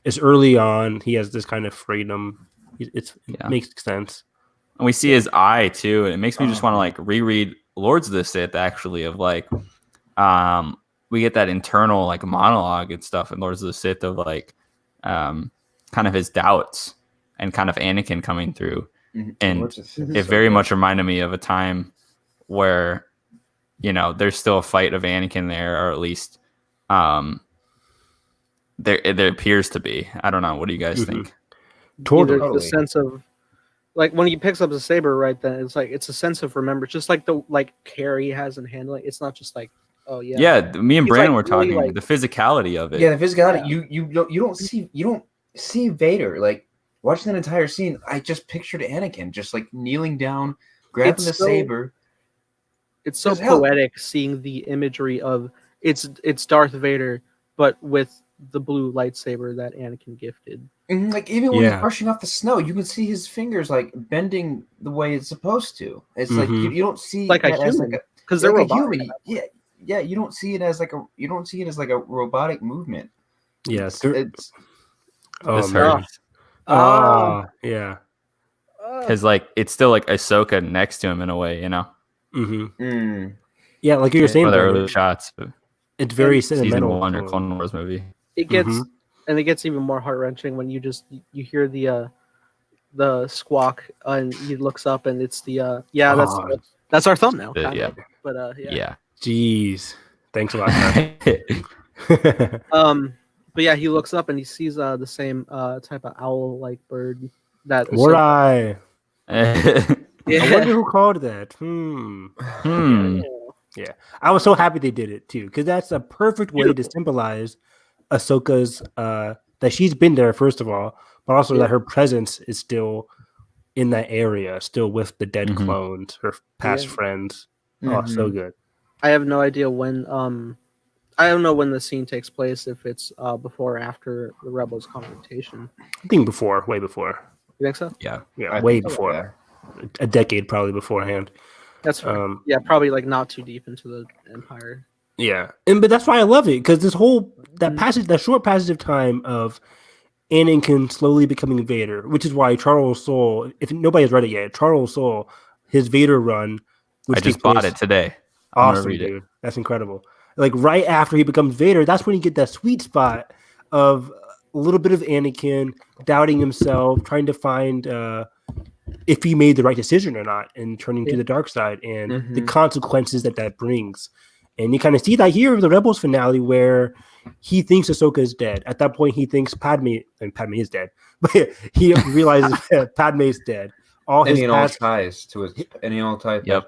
it's early on. He has this kind of freedom. It makes sense. And we see his eye too, and it makes me just want to like reread Lords of the Sith, actually, of like we get that internal like monologue and stuff in Lords of the Sith of like kind of his doubts and kind of Anakin coming through. Mm-hmm. And it very much reminded me of a time where there's still a fight of Anakin there, or at least there appears to be. I don't know. What do you guys think? Totally. The sense of like when he picks up the saber, right then it's a sense of remembrance, just like the care he has in handling. It's not just like, oh yeah. Yeah, me and Brandon were really talking the physicality of it. Yeah, the physicality. Yeah. You don't see Vader like watching that entire scene. I just pictured Anakin just like kneeling down, grabbing the saber. It's so poetic seeing the imagery of it's Darth Vader, but with the blue lightsaber that Anakin gifted. And like even when he's brushing off the snow, you can see his fingers like bending the way it's supposed to. It's like you don't see like a human, because they're robotic. Yeah. You don't see it as like a robotic movement. Yes, this hurts. Yeah. Because like it's still like Ahsoka next to him in a way, Mm-hmm. Yeah, like you were saying, the early shots. It's very sentimental. Season 1 or Clone Wars movie. It gets and it gets even more heart wrenching when you hear the squawk and he looks up and it's the that's our thumbnail. But yeah. Jeez, thanks a lot. But yeah, he looks up and he sees the same type of owl-like bird that. I Yeah. wonder who called that. Yeah, I was so happy they did it too, because that's a perfect way to symbolize Ahsoka's that she's been there first of all, but also that her presence is still in that area, still with the dead clones, her past friends. Oh, so good. I have no idea when I don't know when the scene takes place. If it's before or after the Rebels' confrontation. I think before, way before. You think so? Yeah, I way think so, before. yeah. A decade probably beforehand. That's fair. Yeah, probably like not too deep into the Empire. Yeah, but that's why I love it, because this whole that short passage of time of Anakin slowly becoming Vader, which is why Charles Soule, if nobody has read it yet, Charles Soule, his Vader run, which I just bought it today. I'm gonna Awesome, read dude. it. That's incredible. Like right after he becomes Vader, that's when you get that sweet spot of a little bit of Anakin doubting himself, trying to find if he made the right decision or not, and turning to the dark side, and the consequences that brings. And you kind of see that here with the Rebels finale, where he thinks Ahsoka is dead. At that point, he thinks Padme is dead, but he realizes that Padme is dead. All his ties to his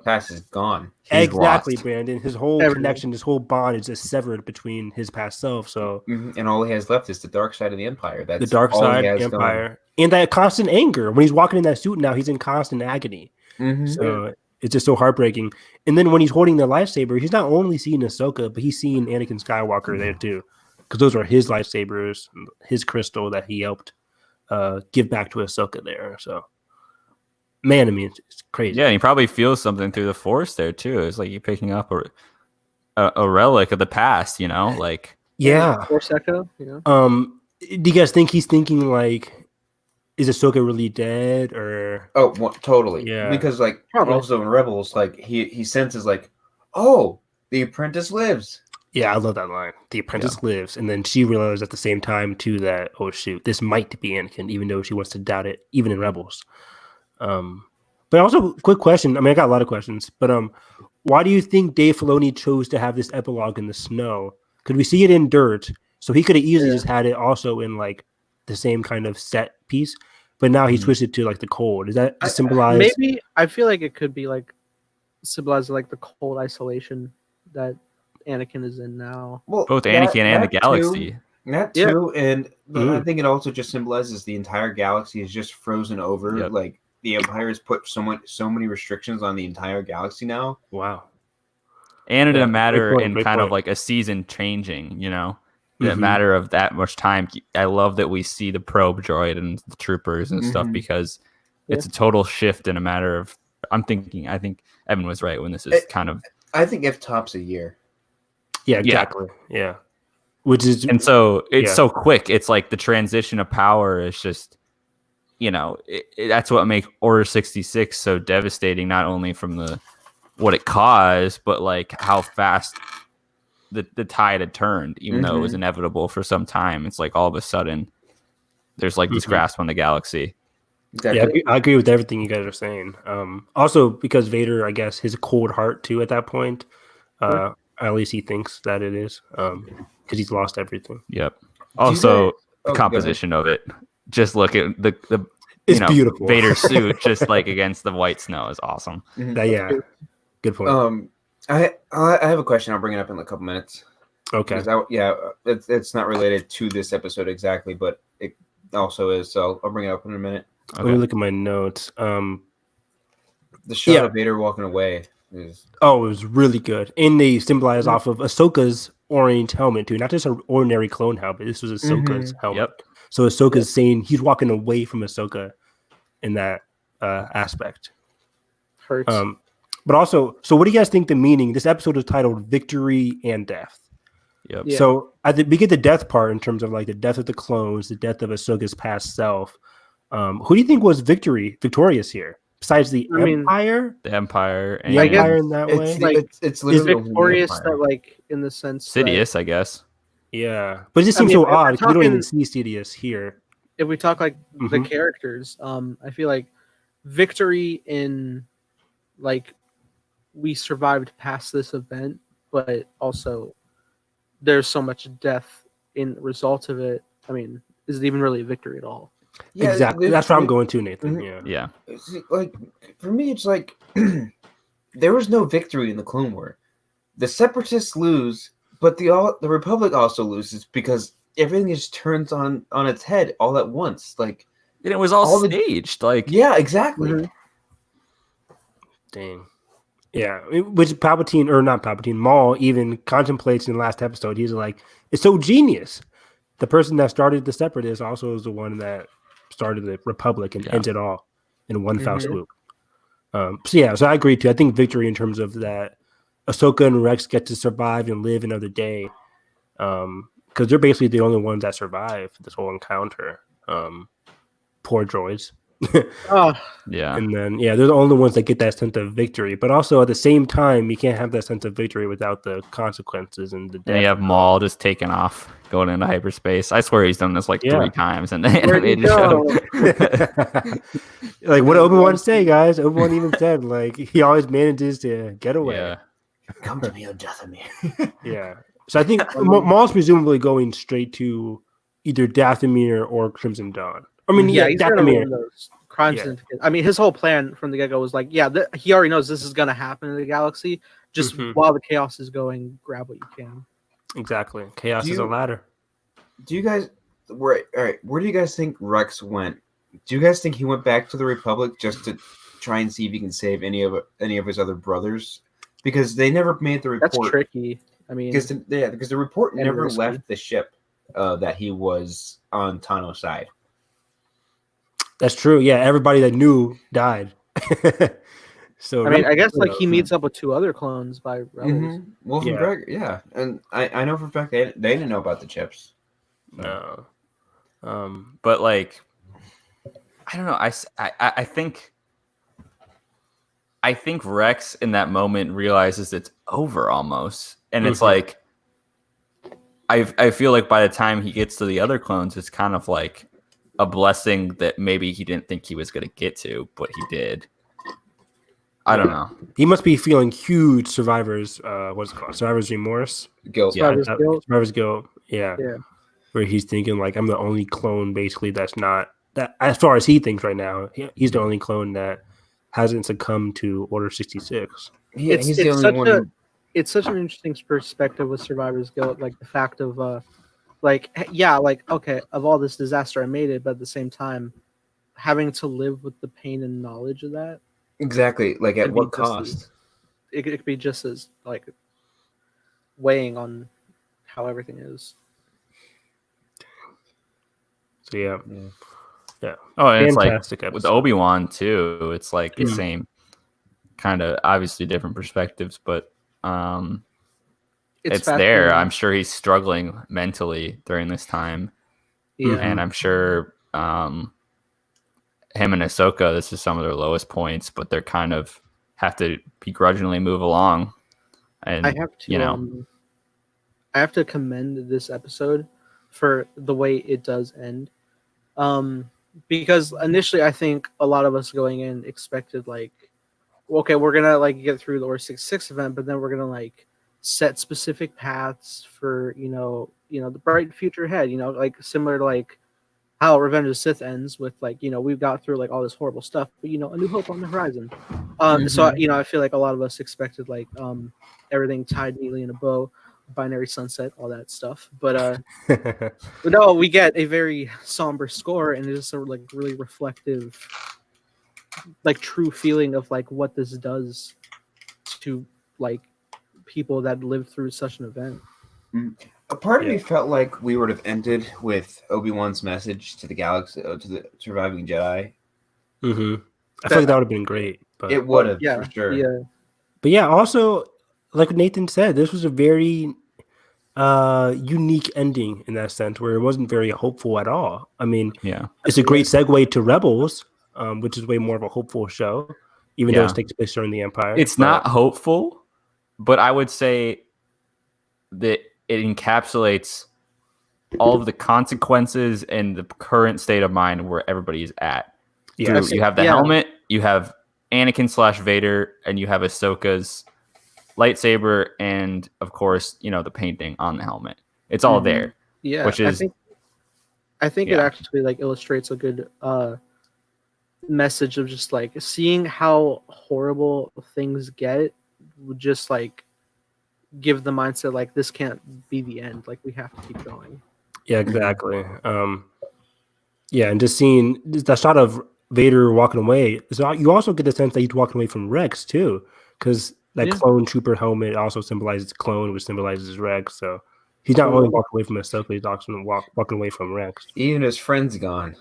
past is gone. He's exactly, lost. Brandon. His whole connection, his whole bond is just severed between his past self. So, and all he has left is the dark side of the Empire. That's the dark side Empire, and that constant anger. When he's walking in that suit now, he's in constant agony. So it's just so heartbreaking. And then when he's holding the lightsaber, he's not only seeing Ahsoka, but he's seeing Anakin Skywalker there too, because those are his lightsabers, his crystal that he helped give back to Ahsoka there. So, man, I mean, it's crazy. Yeah, and he probably feels something through the Force there too. It's like you're picking up a relic of the past, you know, like Force echo. You know? Do you guys think he's thinking like, is Ahsoka really dead, or? Oh, totally. Yeah, because like also in Rebels, like he senses like, oh, the apprentice lives. Yeah, I love that line. The apprentice lives, and then she realizes at the same time too that, oh shoot, this might be Anakin, even though she wants to doubt it, even in Rebels. But also, quick question. I mean, I got a lot of questions, but why do you think Dave Filoni chose to have this epilogue in the snow? Could we see it in dirt? So he could have easily just had it also in like the same kind of set piece, but now he switched it to like the cold. Is that to symbolize? Maybe I feel like it could be like symbolize like the cold isolation that Anakin is in now. Well, both Anakin and the galaxy. That too, and I think it also just symbolizes the entire galaxy is just frozen over. Yep. Like the Empire has put so many restrictions on the entire galaxy now. Wow. And in a matter in kind of like a season changing, you know, in a matter of that much time. I love that we see the probe droid and the troopers and stuff, because it's a total shift in a matter of. I think Evan was right when this is kind of. I think if tops a year. Yeah, exactly. Yeah. Which is, and so it's so quick. It's like the transition of power is just, you know, that's what makes Order 66 so devastating. Not only from what it caused, but like how fast the tide had turned, even though it was inevitable for some time. It's like all of a sudden there's like this grasp on the galaxy. Exactly. Yeah, I agree with everything you guys are saying. Also, because Vader, I guess, his cold heart too at that point. At least he thinks that it is, because he's lost everything. Yep. Also, the composition of it. Just look at the it's beautiful. Vader suit, just like against the white snow, is awesome. Yeah, good point. I have a question. I'll bring it up in a couple minutes. Okay. It's not related to this episode exactly, but it also is. So I'll bring it up in a minute. Okay. Let me look at my notes. The shot of Vader walking away. It was really good. And they symbolize off of Ahsoka's orange helmet too, not just an ordinary clone helmet. This was Ahsoka's helmet. Yep. So Ahsoka's saying he's walking away from Ahsoka in that aspect. Hurts. But also, so what do you guys think the meaning? This episode is titled "Victory and Death." Yep. Yeah. So we get the death part in terms of like the death of the clones, the death of Ahsoka's past self. Who do you think was victorious here? Besides the Empire? The Empire. And the Empire in that way? It's literally victorious that, like, in the sense Sidious, I guess. Yeah. But it just seems so odd. We don't even see Sidious here. If we talk, like, the characters, I feel like victory in, like, we survived past this event, but also there's so much death in result of it. I mean, is it even really a victory at all? Yeah, exactly. That's where I'm going to, Nathan. Yeah. Like, for me, it's like there was no victory in the Clone War. The Separatists lose, but the Republic also loses because everything just turns on its head all at once. Like, and it was all staged. Like, yeah, exactly. Dang. Yeah, which Palpatine, or not Palpatine, Maul even contemplates in the last episode. He's like, it's so genius. The person that started the Separatists also is the one that started the Republic and ends it all in one foul swoop. So I agree too. I think victory in terms of that, Ahsoka and Rex get to survive and live another day, because they're basically the only ones that survive this whole encounter. Poor droids. Yeah. And then, they're the only ones that get that sense of victory. But also at the same time, you can't have that sense of victory without the consequences and the death. And you have Maul just taking off, going into hyperspace. I swear he's done this like 3 times in the animated show. Like, what did Obi-Wan say, guys? Obi-Wan even said, like, he always manages to get away. Yeah. Come to me, O Dathomir. Yeah. So I think Maul's presumably going straight to either Dathomir or Crimson Dawn. I mean, he's Dathomir. Those crimes. I mean, his whole plan from the get-go was like, he already knows this is going to happen in the galaxy. Just while the chaos is going, grab what you can. Exactly. Chaos is a ladder. Do you guys where do you guys think Rex went? Do you guys think he went back to the Republic just to try and see if he can save any of his other brothers? Because they never made the report. That's tricky. I mean, because the report never left the ship that he was on Tano's side. That's true. Yeah, everybody that knew died. So I mean, I guess like he meets up with 2 other clones by Rebels. Wolf and Greg, and I know for a fact they didn't know about the chips. No. But like, I don't know. I think Rex in that moment realizes it's over almost, and it's like, I feel like by the time he gets to the other clones, it's kind of like a blessing that maybe he didn't think he was going to get to, but he did. I don't know. He must be feeling huge survivor's what's it called? Survivor's remorse. Guilt. Survivor's guilt. Yeah. Where he's thinking like, I'm the only clone basically that's not that, as far as he thinks right now, he's the only clone that hasn't succumbed to Order 66. Yeah, he's the only one. It's such an interesting perspective with survivor's guilt, like the fact of okay, of all this disaster I made it, but at the same time having to live with the pain and knowledge of that. Exactly. Like at what cost? It could be just as like weighing on how everything is. So yeah. Oh, and it's like episode. with Obi-Wan too. It's like the same kind of, obviously different perspectives, but it's there. I'm sure he's struggling mentally during this time. Yeah, and I'm sure him and Ahsoka, this is some of their lowest points, but they're kind of have to begrudgingly move along. And I have to commend this episode for the way it does end. Because initially I think a lot of us going in expected like, okay, we're gonna like get through the Order 66 event, but then we're gonna like set specific paths for you know the bright future ahead, like similar to like how Revenge of the Sith ends with like we've got through like all this horrible stuff, but a new hope on the horizon. So I feel like a lot of us expected like everything tied neatly in a bow, binary sunset, all that stuff, but no, we get a very somber score, and it's a like really reflective, like true feeling of like what this does to like people that lived through such an event. A part of me felt like we would have ended with Obi-Wan's message to the galaxy, to the surviving Jedi. I feel like that would have been great. But it would have, for sure. Yeah. But yeah, also, like Nathan said, this was a very unique ending in that sense, where it wasn't very hopeful at all. I mean, it's a great segue to Rebels, which is way more of a hopeful show, even though it takes place during the Empire. It's not hopeful, but I would say that it encapsulates all of the consequences and the current state of mind where everybody is at. Yeah, you have the helmet, you have Anakin / Vader, and you have Ahsoka's lightsaber, and of course, the painting on the helmet. It's all there. Yeah, which is I think it actually like illustrates a good message of just like seeing how horrible things get would just like give the mindset like this can't be the end, like we have to keep going. Yeah, exactly. And just seeing the shot of Vader walking away, so you also get the sense that he's walking away from Rex too, because that Yeah. clone trooper helmet also symbolizes clone, which symbolizes Rex. So he's not only walking away from Ahsoka, he's also walking away from Rex. Even his friend's gone.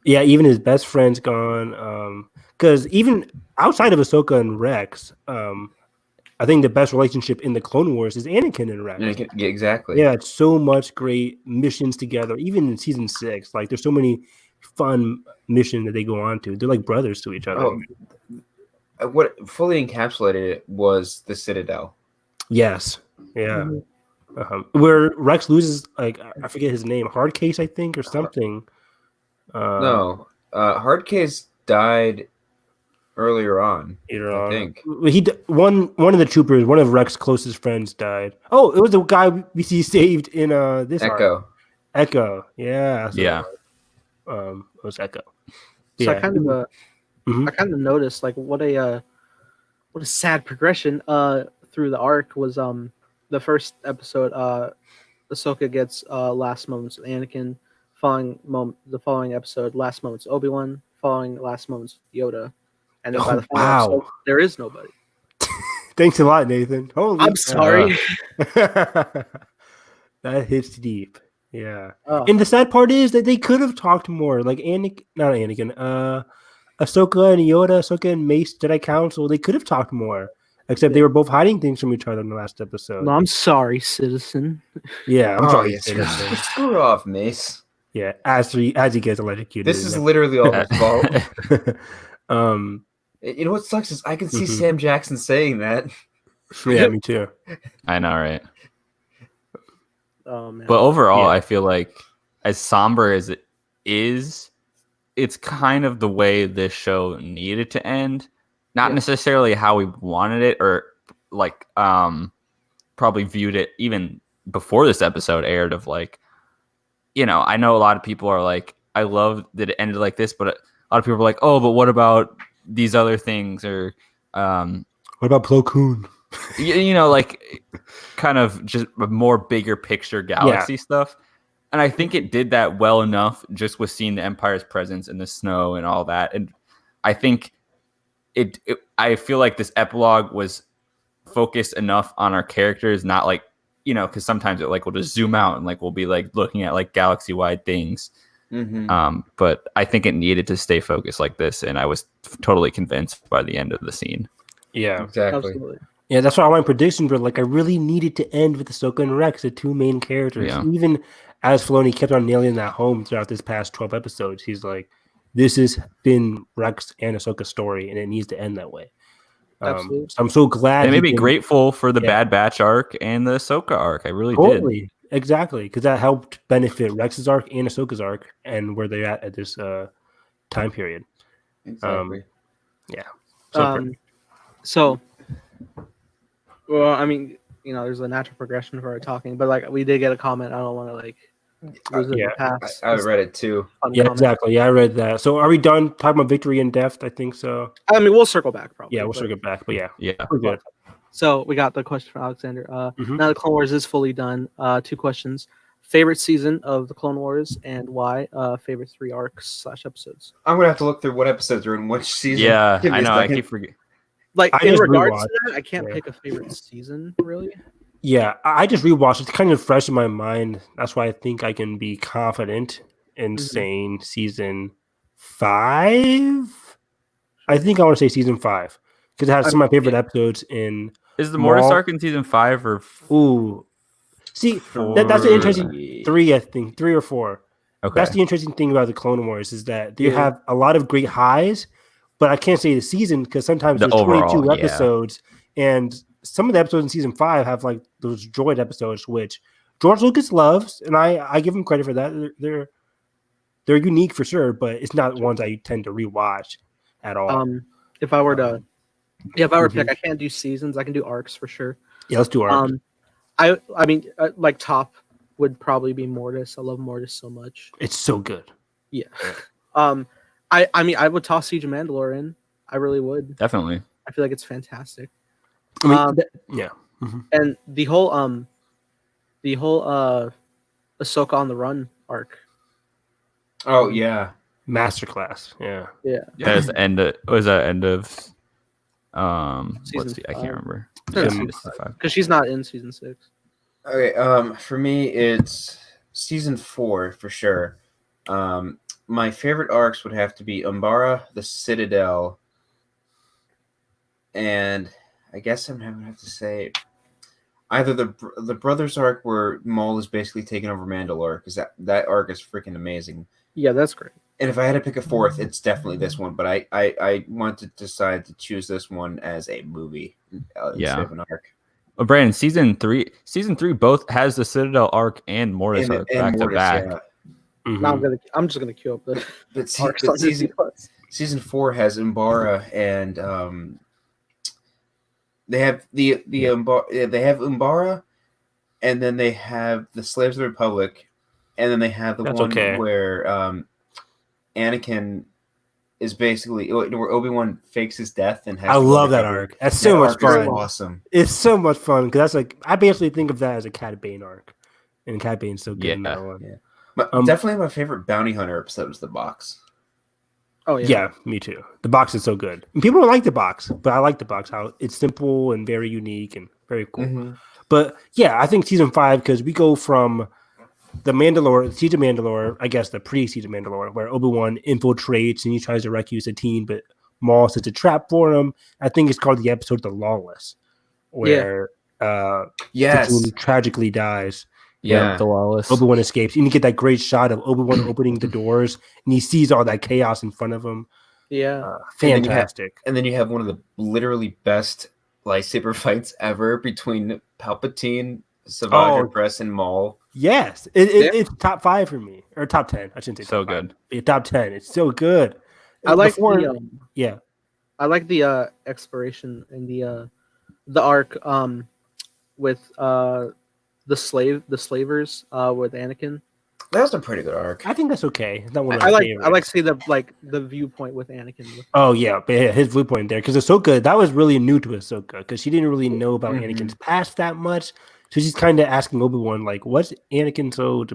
Yeah, even his best friend's gone. Because even outside of Ahsoka and Rex, I think the best relationship in the Clone Wars is Anakin and Rex. Yeah, exactly. Yeah, it's so much great missions together. Even in season 6, like there's so many fun missions that they go on to. They're like brothers to each other. What fully encapsulated it was the Citadel. Yes. Yeah. Mhm. Where Rex loses, like I forget his name, Hardcase, I think, or something. No, Hardcase died earlier on. I think. One of the troopers, one of Rex's closest friends, died. Oh, it was the guy we see saved in this Echo. arc. Echo, yeah, Yeah. It was Echo. So Yeah. I kind of Mhm. I kind of noticed like what a sad progression through the arc was the first episode Ahsoka gets last moments with Anakin, the following episode last moments Obi-Wan, following last moments Yoda, and then by the final episode there is nobody. Thanks a lot, Nathan. Holy I'm sorry. that hits deep. Yeah. Oh. And the sad part is that they could have talked more. Like Ahsoka and Yoda, Ahsoka and Mace Jedi Council, they could have talked more. Except they were both hiding things from each other in the last episode. No, I'm sorry, citizen. Yeah, I'm sorry, yes. citizen. Screw off, Mace. Yeah, as he gets electrocuted. This is literally all his fault. You know what sucks is I can see Sam Jackson saying that. Yeah, me too. I know, right? Oh man. But overall, I feel like as somber as it is, it's kind of the way this show needed to end. Not necessarily how we wanted it, or like probably viewed it even before this episode aired. Of like, I know a lot of people are like, I love that it ended like this, but a lot of people are like, oh, but what about these other things? Or what about Plo Koon? Like kind of just a more bigger picture galaxy stuff. And I think it did that well enough just with seeing the Empire's presence in the snow and all that. And I think I feel like this epilogue was focused enough on our characters, not like, because sometimes it like will just zoom out and like we'll be like looking at like galaxy wide things. But I think it needed to stay focused like this, and I was totally convinced by the end of the scene. Yeah, exactly. Absolutely. Yeah, that's why all my predictions were like I really needed to end with Ahsoka and Rex, the two main characters. Yeah. Even as Filoni kept on nailing that home throughout this past 12 episodes, he's like, this has been Rex and Ahsoka's story, and it needs to end that way. Absolutely. So I'm so glad. And maybe grateful for the Bad Batch arc and the Ahsoka arc. I really did. Exactly, because that helped benefit Rex's arc and Ahsoka's arc and where they're at this time period. Exactly. So, well, I mean, there's a natural progression for our talking, but like we did get a comment. I don't want to like lose it in the past. I read it too. Yeah, exactly. Yeah, I read that. So are we done talking about victory in depth? I think so. I mean, we'll circle back probably. Yeah, we'll circle back. But yeah, we're good. So we got the question from Alexander. Now the Clone Wars is fully done. 2 questions: favorite season of the Clone Wars and why? Favorite 3 arcs / episodes. I'm gonna have to look through what episodes are in which season. Yeah, I know. I keep forgetting. Like in regards to that, I can't pick a favorite season really. Yeah, I just rewatched. It's kind of fresh in my mind. That's why I think I can be confident in saying season 5. I think I want to say season 5 because it has some of my favorite episodes in. Is the Mortis arc in season 5 or? See, that's an interesting 3. I think 3 or 4. Okay, that's the interesting thing about the Clone Wars is that they have a lot of great highs, but I can't say the season because sometimes there's 22 episodes, and some of the episodes in season 5 have like those droid episodes, which George Lucas loves, and I give him credit for that. They're unique for sure, but it's not ones I tend to rewatch at all. If I were to pick, I can't do seasons. I can do arcs for sure. Yeah, let's do arcs. I mean, like top would probably be Mortis. I love Mortis so much. It's so good. Yeah. I mean, I would toss Siege of Mandalore in. I really would. Definitely. I feel like it's fantastic. I mean, and the whole Ahsoka on the Run arc. Oh yeah, masterclass. Yeah. It was the end of Let's see. I can't remember. Season This is 5. because she's not in season 6. Okay. For me, it's season 4 for sure. My favorite arcs would have to be Umbara, the Citadel, and I guess I'm gonna have to say either the brothers arc where Maul is basically taking over Mandalore, because that arc is freaking amazing. Yeah, that's great. And if I had to pick a fourth, it's definitely this one. But I want to decide to choose this one as a movie instead of an arc. Well, Brandon, season three both has the Citadel arc and Mortis arc back to back. Yeah. Mhm. Now I'm just gonna queue up the But, arcs on Disney Plus. season 4 has Umbara, and they have they have Umbara, and then they have the Slaves of the Republic, and then they have the one where Anakin is basically where Obi-Wan fakes his death and has. I love that arc. That's so much fun. Awesome. It's so much fun because that's like I basically think of that as a Cad Bane arc, and Cad Bane's so good in that one. Yeah. Definitely my favorite bounty hunter episode was the box. Oh Yeah, me too. The box is so good. And people don't like the box, but I like the box. How it's simple and very unique and very cool. Mm-hmm. But yeah, I think season 5 because we go from the Siege of Mandalore, I guess the pre-Siege of Mandalore, where Obi-Wan infiltrates and he tries to recuse the team, but Maul sets a trap for him. I think it's called the episode "The Lawless," where the team tragically dies. Yeah, the Lawless. Obi-Wan escapes, and you get that great shot of Obi-Wan opening the doors, and he sees all that chaos in front of him. Yeah, fantastic. And then you have one of the literally best lightsaber fights ever between Palpatine, Savage Press, and Maul. Yes, it's top 5 for me, or top 10. I shouldn't say so top good. 5. Yeah, top 10. It's so good. I like I like the exploration and the arc with the slavers with Anakin. That was a pretty good arc. I think that's okay. It's not one of I my like favorites. I like to see the viewpoint with Anakin. Oh yeah, but yeah, his viewpoint there because it's so good. That was really new to Ahsoka because she didn't really know about Anakin's past that much. So she's kind of asking Obi-Wan like, "What's Anakin so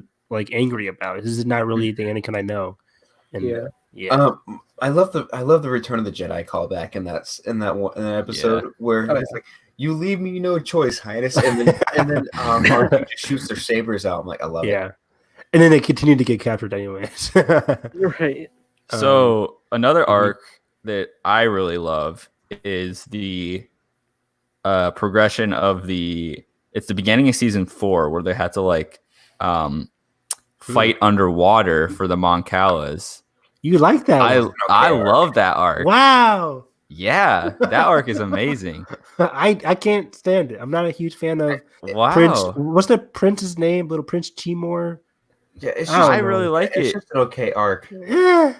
angry about? This is not really the Anakin I know." And, I love the Return of the Jedi callback in that episode where it's like, "You leave me no choice, Highness," and then R2 just shoots their sabers out. I'm like, I love it. Yeah, and then they continue to get captured anyways. You're right. So another arc that I really love is the progression of it's the beginning of season 4 where they had to fight underwater for the Mon Calas. You like that? I love that arc. Wow. Yeah, that arc is amazing. I can't stand it. I'm not a huge fan of Prince. What's the prince's name? Little Prince Timor. Yeah, it's I really like it's it. just an okay arc. Yeah.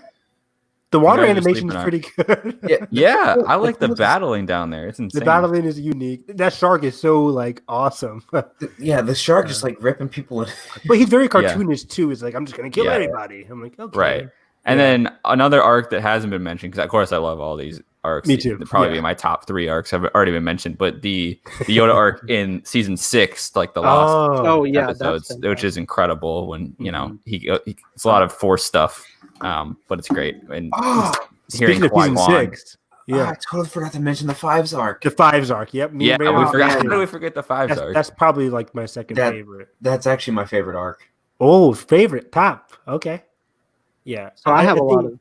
The water animation is pretty good. Yeah, I like the battling down there. It's insane. The battling is unique. That shark is so awesome. The shark just ripping people in. But he's very cartoonish too. It's like I'm just gonna kill everybody. I'm like, okay. Right. And then another arc that hasn't been mentioned, because of course I love all these arcs. Me too. They'd probably be my top 3 arcs have already been mentioned. But the Yoda arc in season 6, like the last episodes, which is incredible. When it's a lot of Force stuff, but it's great. And speaking of season 6, I totally forgot to mention the 5's arc. The 5's arc, yep. We forgot. How did we forget the 5's arc? That's probably like my second favorite. That's actually my favorite arc. Oh, favorite top. Okay. Yeah. So I have a lot of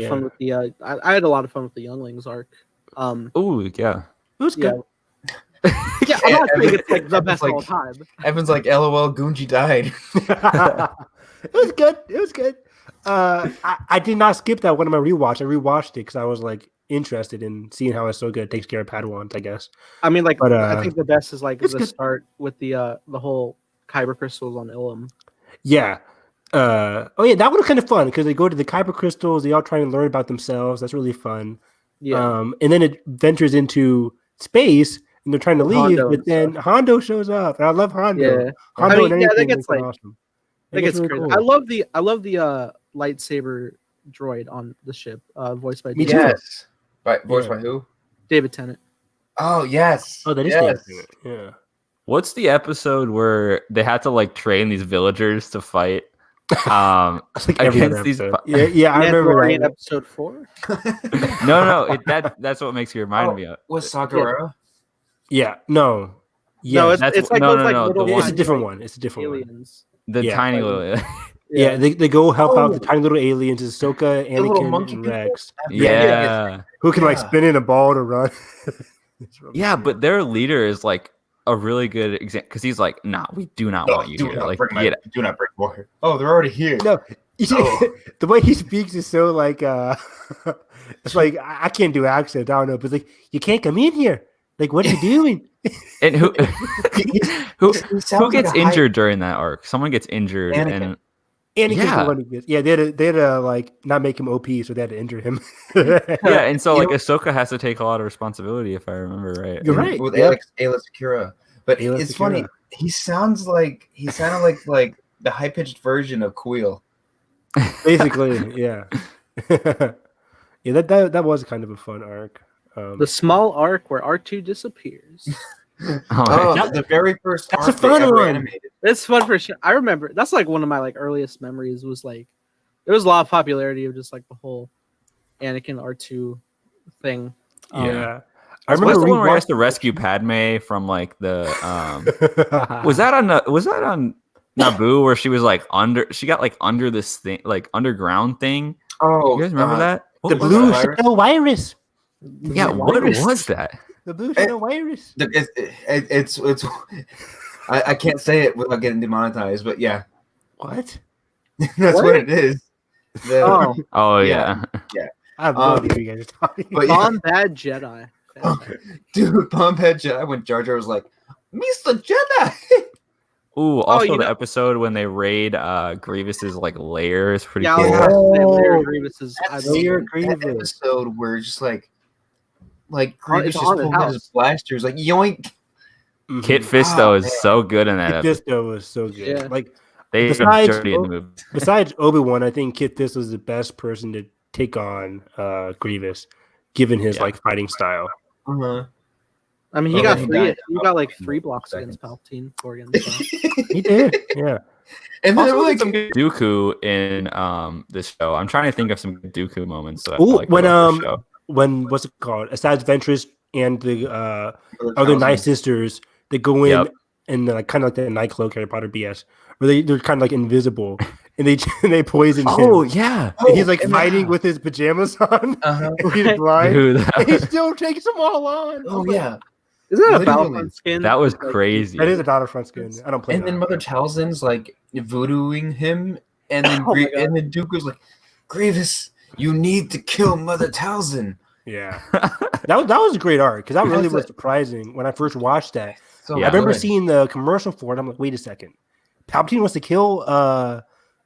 fun with the I had a lot of fun with the Younglings arc. Oh yeah. It was good. Yeah, I'm not saying it's like the best of all time. Evan's like, LOL, Gunji died. It was good. It was good. I did not skip that one of my rewatch. I rewatched it because I was interested in seeing how Ahsoka takes care of Padawans, I guess. I mean, I think the best is the start with the whole Kyber crystals on Ilum. Yeah. That one was kind of fun because they go to the Kyber crystals. They all try and learn about themselves. That's really fun. Yeah. And then it ventures into space, and they're trying to leave, Hondo, but then Hondo shows up, and I love Hondo. Yeah. Hondo that gets awesome. That gets really crazy. Cool. I love the lightsaber droid on the ship, voiced by voiced by who? David Tennant. Oh yes. Oh, that is David Tennant. Yeah. What's the episode where they had to train these villagers to fight? It's like every other against these. episode. Yeah, I remember in that. episode 4. No, that's what makes you remind me of. Was Sakura? Yeah, no. No, Yes. it's like no, those no, like no, little the it's a one- different like, one. It's a different one. aliens. The Yeah, tiny like- little. Yeah, they go help out Oh. the tiny little aliens, Ahsoka, The little Anakin, monkey and people? Rex. Yeah. Who can like Yeah. spin in a ball to run. It's really Yeah, funny. but their leader is like a really good example because he's like, nah, we do not want you here. Like, get it. do not bring more. Oh, they're already here. No, you see, Oh. the way he speaks is so like it's like I can't do accent. I don't know, but like you can't come in here. Like, what are you doing? And who He sounds who like gets a high- injured during that arc? Someone gets injured, Anakin. and And he gets Yeah. the one he gets. Yeah, they had to like not make him OP, so they had to injure him. yeah, and so You like know- Ahsoka has to take a lot of responsibility, if I remember right. You're And- right. with Yep. Ayla Secura. But Ayla it's Secura. funny. He sounded like the high pitched version of Queel. Basically, yeah. Yeah, that was kind of a fun arc. The small arc where R2 disappears. Oh, that- the very first that's arc a fun they ever one. animated. It's fun for sure. I remember that's like one of my like earliest memories was like there was a lot of popularity of just like the whole Anakin R2 thing. Yeah. I I remember the one where he has rewatching- to rescue Padme from like the was that on Naboo where she was like she got like under this thing like underground thing. Oh, You guys remember that? the What was blue that? virus? shadow virus? Yeah, what was that? The blue shadow virus. It's I can't say it without getting demonetized, but yeah, What? that's What? what it is. The- Oh, Oh Yeah. yeah. I have no idea what you guys are talking but yeah, Bomb Bad Jedi. dude, Pumphead Jedi when Jar Jar was like, Mr. Jedi. Ooh, also you the know- episode when they raid Grievous's like lair is pretty Yeah, cool. I was Oh. gonna say Larry Grievous is I That's love Lair him. Grievous. that episode where just like Grievous It's just haunted pulled out house. his blasters, like yoink. Mhm. Kit Oh, Fisto is man. so good in that Kit episode. Fisto was so good. Yeah. Like They even Besides- dirty in the movie. besides Obi-Wan, I think Kit Fisto was the best person to take on Grievous, given his Yeah. like fighting style. Uh-huh. I mean, he Oh, got he three. died He in got like about 3 blocks seconds. against Palpatine. 4 against. He did, yeah. And then Also, like some good Dooku in this show. I'm trying to think of some good Dooku moments. That I Ooh, like when about the show. when what's it called? Asajj Ventress and the other Thousand. Night Sisters, they go in Yep. and they're like kind of like the nightclub Harry Potter BS, where they're kind of like invisible and they they poison Oh him. yeah, And he's like and fighting yeah. with his pajamas on. Uh-huh. He's blind. dude, And he still takes them all on. Oh yeah. Isn't that a Literally. Battlefront skin? that was Like, crazy. That is a Battlefront skin. I don't play And then Mother Talzin's like voodooing him, and then Oh my God. and then Duke was like, Grievous, you need to kill Mother Talzin. Yeah. that was a great arc because that really That's was it. surprising when I first watched that. So Yeah. I remember good. seeing the commercial for it. I'm like, wait a second. Palpatine wants to kill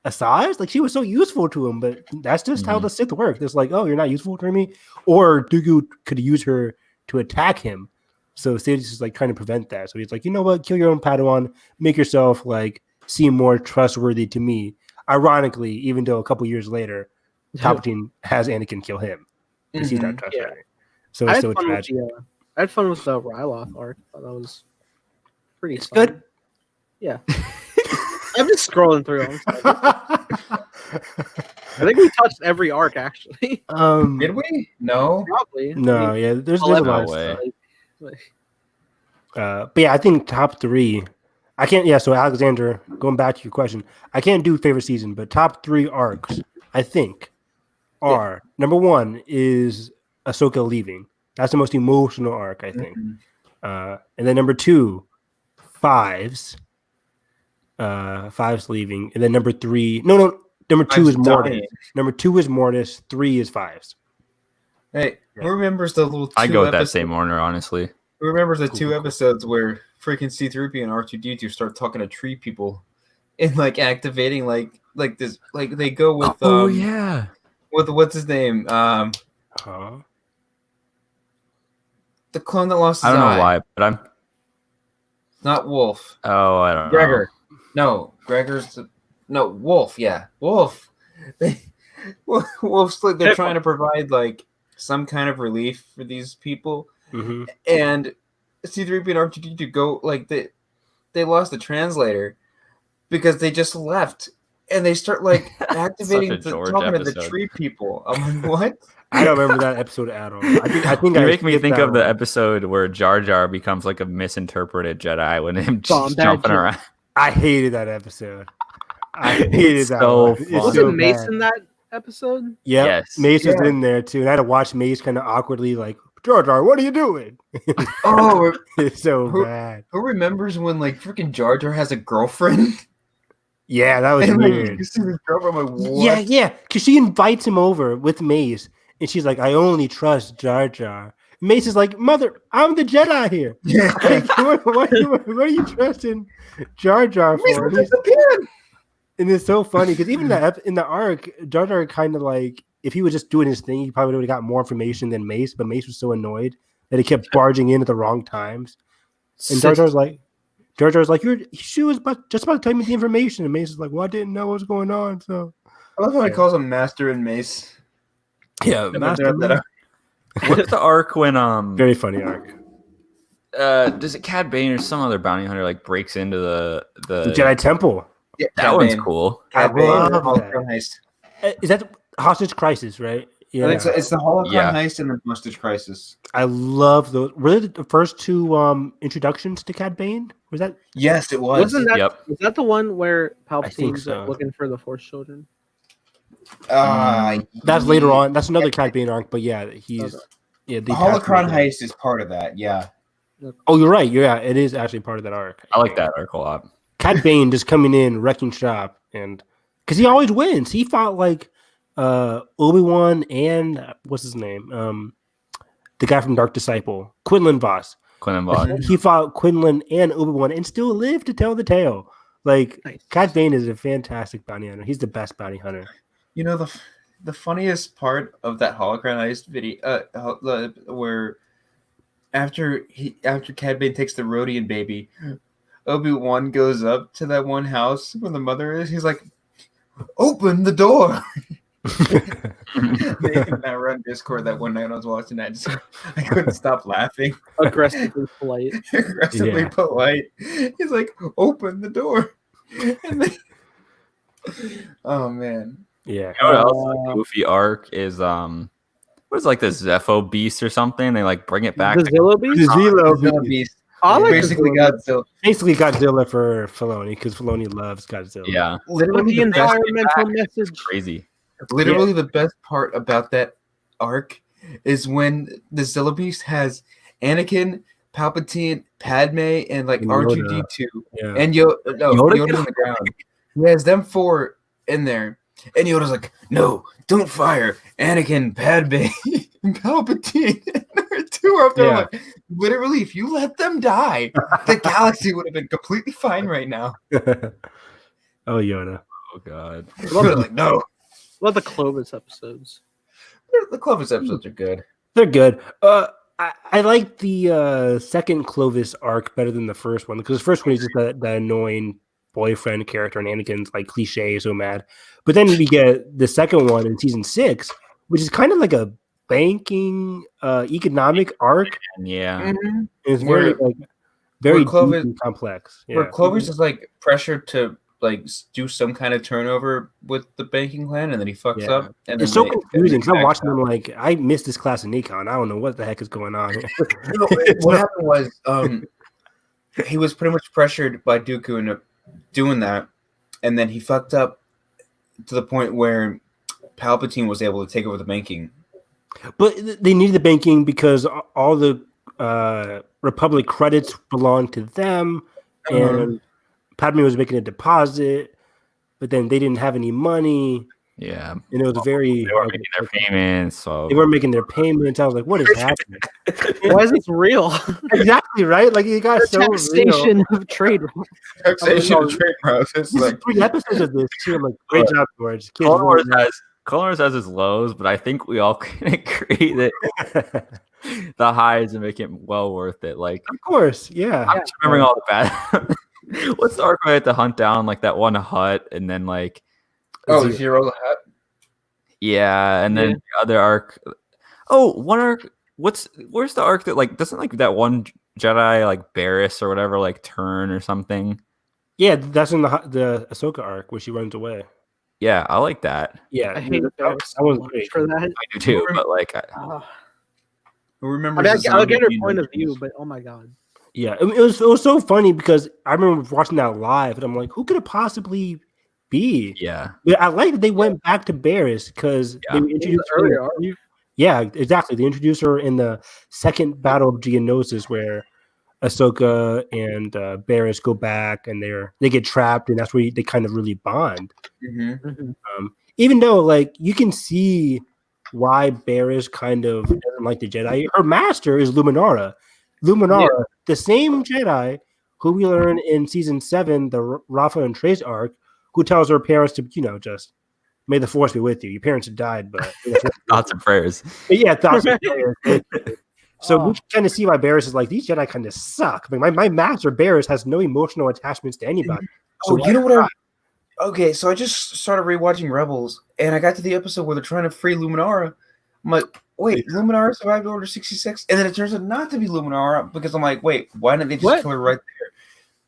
Asajj? Like she was so useful to him, but that's just how Mhm. the Sith work. It's like, oh, you're not useful to me. Or Dooku could use her to attack him. So Sid's just like trying to prevent that. So he's like, you know what? Kill your own Padawan, make yourself like seem more trustworthy to me. Ironically, even though a couple years later, Palpatine has Anakin kill him. Because he's not Mhm. trustworthy. So I it's had so fun with tragic. I had fun with the Ryloth arc. I thought that was pretty It's fun. good. Yeah. I'm just scrolling through. I'm sorry. I think we touched every arc actually. Did we? No. Probably. No, yeah, there's a 11 lot of No way. stuff. Like, But yeah, I think top 3. I can't. Yeah, so Alexander, going back to your question, I can't do favorite season, but top 3 arcs I think are number 1 is Ahsoka leaving. That's the most emotional arc I think. Mhm. And then number 2, Fives. Fives leaving, and then number 3. No. Number 2 Fives is Mortis. dying. Number 2 is Mortis. 3 is Fives. Hey, who remembers the little? I two go with that episodes- same order, honestly. Who remembers the Cool, 2 cool. episodes where freaking C-3PO and R2-D2 start talking to tree people, and like activating like this, like they go with yeah. with what's his name, Huh? the clone that lost his I don't know eye. why, but I'm. Not Wolf. Oh, I don't know. Gregor. No, Gregor's. No, Wolf. Yeah, Wolf. Wolf's like they're trying to provide like some kind of relief for these people, Mm-hmm. and C-3PO and R2-D2 go like they lost the translator because they just left and they start like Such a activating, George talking to the episode. tree people. I'm like, what? I don't remember that episode at all. I think You I make me skipped think that of the one. episode where Jar Jar becomes like a misinterpreted Jedi when him just Bombad jumping Jedi. around. I hated that episode. I hated It's that so one. funny. It's Was so it Mace bad. in that episode? Yep. Yes. Mace was Yeah. in there too. And I had to watch Mace kind of awkwardly like, Jar Jar, what are you doing? Oh, It's so Who- bad. who remembers when like freaking Jar Jar has a girlfriend? Yeah, that was And like weird. you see his girlfriend, I'm like, what? Yeah. Because she invites him over with Mace. And she's like, I only trust Jar Jar. Mace is like, Mother, I'm the Jedi here. Yeah. Like, what are you trusting Jar Jar Mace for? disappeared. And it's so funny because even in the arc, Jar Jar kind of like, if he was just doing his thing, he probably would have got more information than Mace. But Mace was so annoyed that he kept barging in at the wrong times. And Jar Jar's like, she was just about to tell me the information. And Mace is like, well, I didn't know what was going on. So I love how he calls him Master and Mace. yeah, Master. What's the arc when very funny arc. does it Cad Bane or some other bounty hunter like breaks into the The Jedi Temple. Yeah, that one's cool. I Cad Bane, love Holocron that. heist. Is that Hostage Crisis, right? Yeah, It's the Holocron Yeah. heist and the Hostage Crisis. I love those. Were they the first two introductions to Cad Bane? Was that? Yes, it was. Wasn't that Yep. was that the one where think Palpatine's so. looking for the Force children? That's later on. That's another Cad Bane arc, but yeah, he's Okay. yeah. The Holocron heist is part of that. Yeah. Oh, you're right. Yeah, it is actually part of that arc. I like that arc a lot. Cad Bane just coming in, wrecking shop, and because he always wins. He fought like Obi-Wan and what's his name? The guy from Dark Disciple, Quinlan Voss. Quinlan Vaughn. He fought Quinlan and Obi-Wan and still lived to tell the tale. Like Nice. Cad Bane is a fantastic bounty hunter. He's the best bounty hunter. You know the funniest part of that Holocron heist video, where after Cad Bane takes the Rhodian baby, Obi-Wan goes up to that one house where the mother is. He's like, "Open the door." I run Discord that one night I was watching that. I couldn't stop laughing. Aggressively polite. Aggressively Yeah. polite. He's like, "Open the door." And then, oh man. Yeah. You know what else? Like, goofy arc is what is like the Zepho beast or something? They like bring it back. The Zillow Beast? The Zillo Godzilla Beast. Beast. I like Basically the Zillow Beast. Godzilla. Basically Godzilla for Filoni because Filoni loves Godzilla. Yeah, Literally The the best, environmental message. crazy. literally the best part about that arc is when the Zilla Beast has Anakin, Palpatine, Padme, and like And R2D2 Yeah. and Yoda Yoda's on the ground. He has them four in there, and Yoda's like, "No, don't fire Anakin, Padme, and Palpatine." And there are two up there. Yeah. Like, literally, if you let them die, the galaxy would have been completely fine right now. Oh, Yoda. Oh god. They're like, no. What about the Clovis episodes? The Clovis episodes are good. They're good. I like the second Clovis arc better than the first one because the first one is just the annoying boyfriend character and Anakin's like cliche, so mad. But then we get the second one in season 6, which is kind of like a banking economic arc. Yeah. Mm-hmm. It's very Where- very where Clovis- deep and complex. Yeah. Where Clovis is like pressured to like do some kind of turnover with the banking plan, and then he fucks Yeah. up. And It's then so they- confusing because I'm they watching back them like I missed this class in econ. I don't know what the heck is going on. No, what happened was he was pretty much pressured by Dooku into doing that, and then he fucked up to the point where Palpatine was able to take over the banking. But they needed the banking because all the Republic credits belonged to them, and Padme was making a deposit, but then they didn't have any money, Yeah. and it was very. They were making their payments, so They weren't making their payments. I was like, "What is happening?" Why is this real? Exactly right. Like it got so real. Taxation of trade. Taxation of trade process. There's Like, 3 episodes of this too. I'm like, great job, George. Kids Clone Wars really- has its lows, but I think we all can agree that the highs make it well worth it. Like Of course, yeah. I'm just remembering all the bad. What's the arc where I had to hunt down like that one hut, and then like Zero the Hutt. yeah, and then Yeah. the other arc. Oh, one arc. Where's the arc that like doesn't like that one Jedi like Barris or whatever like turn or something? Yeah, that's in the Ahsoka arc where she runs away. Yeah, I like that. Yeah, I hate that Barris that was so much great. for that. I do too, but like, Who I remembers mean, the zombie I'll get her point of inventions? view, but oh my god. Yeah, it was so funny because I remember watching that live, and I'm like, who could it possibly be? yeah, But I like that they went back to Barris because Yeah. they introduced her. Earlier arc. Yeah, exactly. They introduced her in the second Battle of Geonosis, where Ahsoka and Barris go back, and they get trapped, and that's where they kind of really bond. Mm-hmm. Mhm. Even though, like, you can see why Barris kind of doesn't like the Jedi. Her master is Luminara. Luminara, the same Jedi who we learn in season 7, the Rafa and Trace arc, who tells her parents to, just may the force be with you. Your parents have died, but thoughts and prayers. but yeah, thoughts and prayers. So Oh. we kind of see why Barris is like, these Jedi kind of suck. I mean, my master Barris has no emotional attachments to anybody. So Oh, you know what? Okay, so I just started rewatching Rebels, and I got to the episode where they're trying to free Luminara. I'm like, wait, Luminara survived Order 66? And then it turns out not to be Luminara, because I'm like, wait, why didn't they just kill her right there?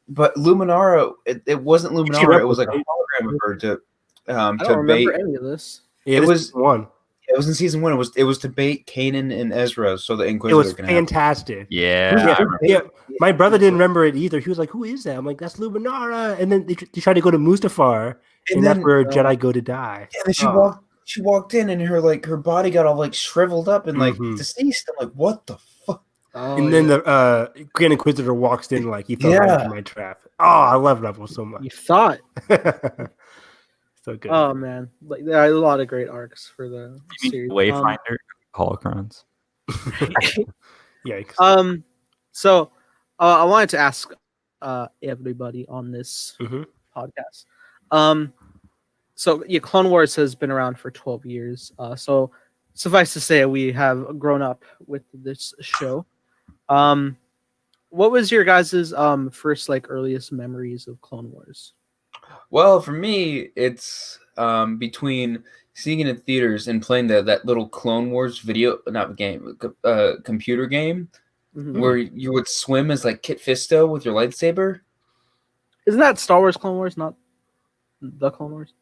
But Luminara, it wasn't Luminara. It was like a hologram of her to I don't to bait. remember any of this. Yeah, It this was- is one. It was in season 1. It was to bait Kanan and Ezra, so the It Inquisitor was can have. fantastic. Yeah, Yeah, my brother didn't remember it either. He was like, "Who is that?" I'm like, "That's Luminara." And then they tried to go to Mustafar, and that's then- where Jedi go to die. And then she walked in, and her body got all like shriveled up and like Mhm. deceased. I'm like, what the fuck? Oh, And then the Grand Inquisitor walks in like he fell right into my trap. Oh, I love Rebels so you much. thought. So good. Oh man, like there are a lot of great arcs for the series. Wayfinder, holocrons. Yikes. So I wanted to ask everybody on this Mhm. podcast. So yeah, Clone Wars has been around for 12 years. So suffice to say, we have grown up with this show. What was your guys' first like earliest memories of Clone Wars? Well, for me, it's between seeing it in theaters and playing that little Clone Wars computer game Mhm. where you would swim as like Kit Fisto with your lightsaber. Isn't that Star Wars Clone Wars, not the Clone Wars?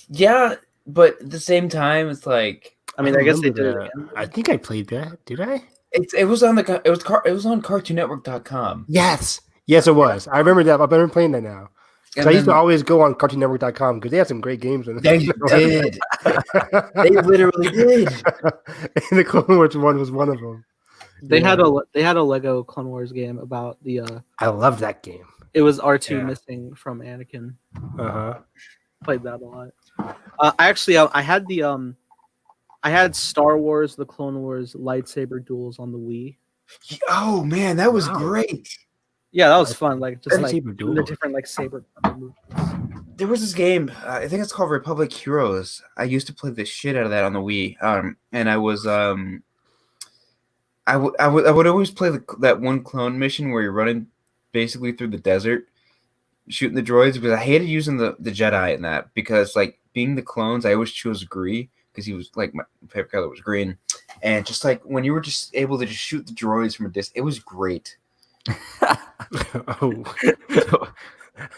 Yeah, but at the same time, it's like I mean, I guess they remember did it that. again. I think I played that. Did I? it was on it was on CartoonNetwork.com. Yes. Yes, it was. I remember that. I remember playing that now. Because I used to always go on CartoonNetwork.com because they had some great games. They did. They literally did. And the Clone Wars one was one of them. They had a Lego Clone Wars game about the I love that game. it was R2 Yeah. missing from Anakin. Uh-huh. Played that a lot. I had Star Wars, the Clone Wars lightsaber duels on the Wii. Oh man, that was Wow. great. Yeah, that was fun. Like just like Lightsaber doing the duel. different like saber movements. There was this game. I think it's called Republic Heroes. I used to play the shit out of that on the Wii. And I was I would always play that one clone mission where you're running basically through the desert, shooting the droids. Because I hated using the Jedi in that because like being the clones, I always chose Gree because he was like my favorite color was green, and just like when you were just able to just shoot the droids from a distance, it was great. Oh.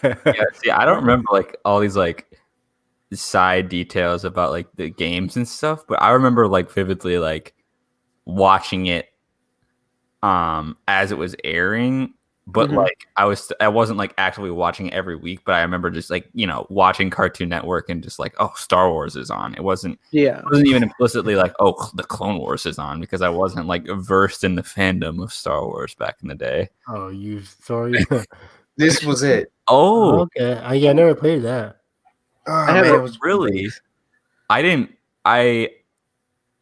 Yeah, see, I don't remember like all these like side details about like the games and stuff, but I remember like vividly like watching it as it was airing, but Mhm. like I wasn't like actively watching it every week, but I remember just like, watching Cartoon Network and just like, oh, Star Wars is on. It wasn't even implicitly like, oh, the Clone Wars is on, because I wasn't like versed in the fandom of Star Wars back in the day. Oh, you sorry. This was it. Oh, Okay. I never played that. Oh, I have man, a- it was really? I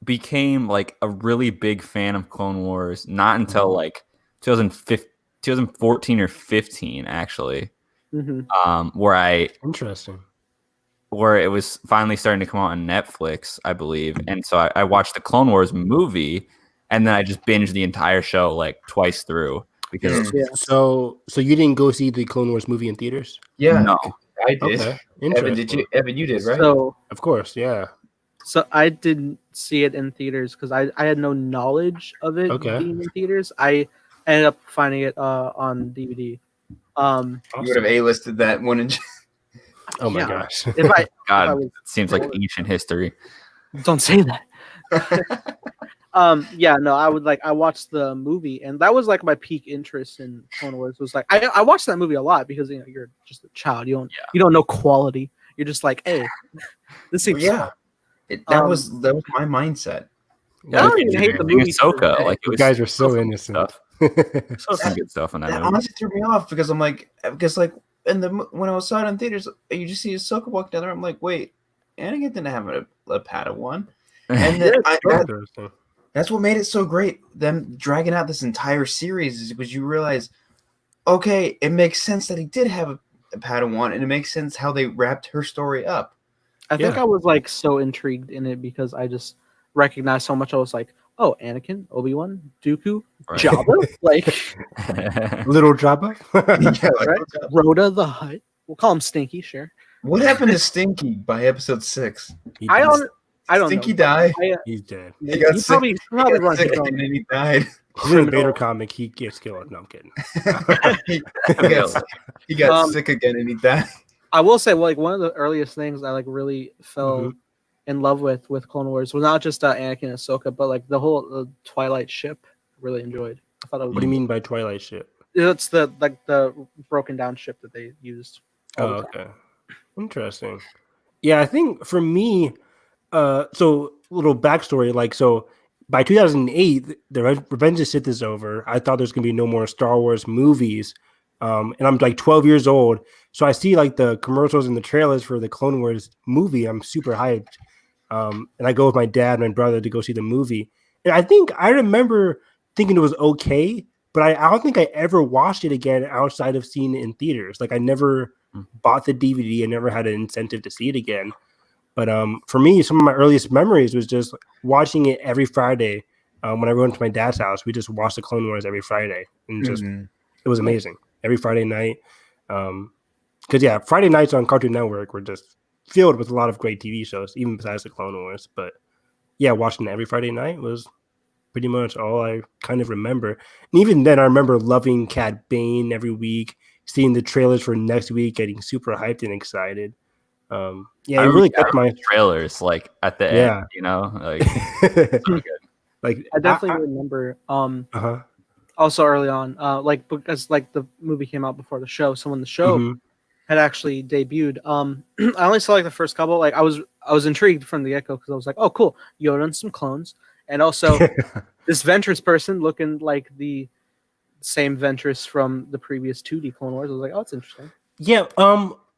became like a really big fan of Clone Wars not until like 2014 or 15 actually, Mhm. Interesting. where it was finally starting to come out on Netflix, I believe, and so I watched the Clone Wars movie, and then I just binged the entire show like twice through because Yeah. So you didn't go see the Clone Wars movie in theaters? yeah. no. I did. Okay. Evan, Interesting. Evan, you did, right? So Of course, yeah. I didn't see it in theaters because I had no knowledge of it Okay. being in theaters. I ended up finding it on DVD. You would have A-listed that one. Oh my Yeah. gosh. If I God, was it seems like older. ancient history. Don't say that. Yeah, no, I watched the movie, and that was like my peak interest in Clone Wars. Was like I watched that movie a lot because you're just a child. You don't know quality. You're just like, hey, this seems fun. That was my mindset. I don't even hate the movie. Ahsoka, like You guys were so innocent. Stuff. So some good stuff in that movie. Honestly threw me off because I'm like, when I saw it in theaters, you just see Ahsoka walk down there. I'm like, wait, Anakin didn't have a Padawan, and then that's what made it so great. Them dragging out this entire series is because you realize, okay, it makes sense that he did have a Padawan, and it makes sense how they wrapped her story up. I think I was like so intrigued in it because I just recognized so much. I was like, oh, Anakin, Obi-Wan, Dooku, Right. Jabba, like Little Jabba. right? Rhoda the Hutt. We'll call him Stinky, sure. What happened to Stinky by episode 6? I don't Stinky know. died. He's dead. He got sick. Probably Got runs sick his own. and then he died. He's in the Vader comic. He gets killed. No, I'm kidding. he got sick again and he died. I will say, like, one of the earliest things I like really fell in love with Clone Wars was not just Anakin and Ahsoka, but like the whole Twilight ship. I really enjoyed. I thought it was. What do you mean by Twilight ship? It's the broken down ship that they used. Oh, okay. Interesting. Yeah, I think for me, so little backstory, like, so by 2008, the Revenge of the Sith is over. I thought there's gonna be no more Star Wars movies, and I'm like 12 years old, so I see like the commercials and the trailers for the Clone Wars movie. I'm super hyped, and I go with my dad and my brother to go see the movie. And I think I remember thinking it was okay, but I don't think I ever watched it again outside of seeing it in theaters. Like I never bought the DVD. I never had an incentive to see it again. But for me, some of my earliest memories was just watching it every Friday. When I went to my dad's house, we just watched the Clone Wars every Friday, and just it was amazing every Friday night. Because Friday nights on Cartoon Network were just filled with a lot of great TV shows, even besides the Clone Wars. But yeah, watching it every Friday night was pretty much all I kind of remember. And even then, I remember loving Cad Bane every week, seeing the trailers for next week, getting super hyped and excited. It really kept my trailers like at the end, you know, like so good. Like I definitely remember. Also early on, like because like the movie came out before the show, so when the show had actually debuted, I only saw like the first couple. Like I was intrigued from the get-go because I was like, oh cool, Yoda and some clones, and also this Ventress person looking like the same Ventress from the previous 2D Clone Wars. I was like, oh, it's interesting. Yeah.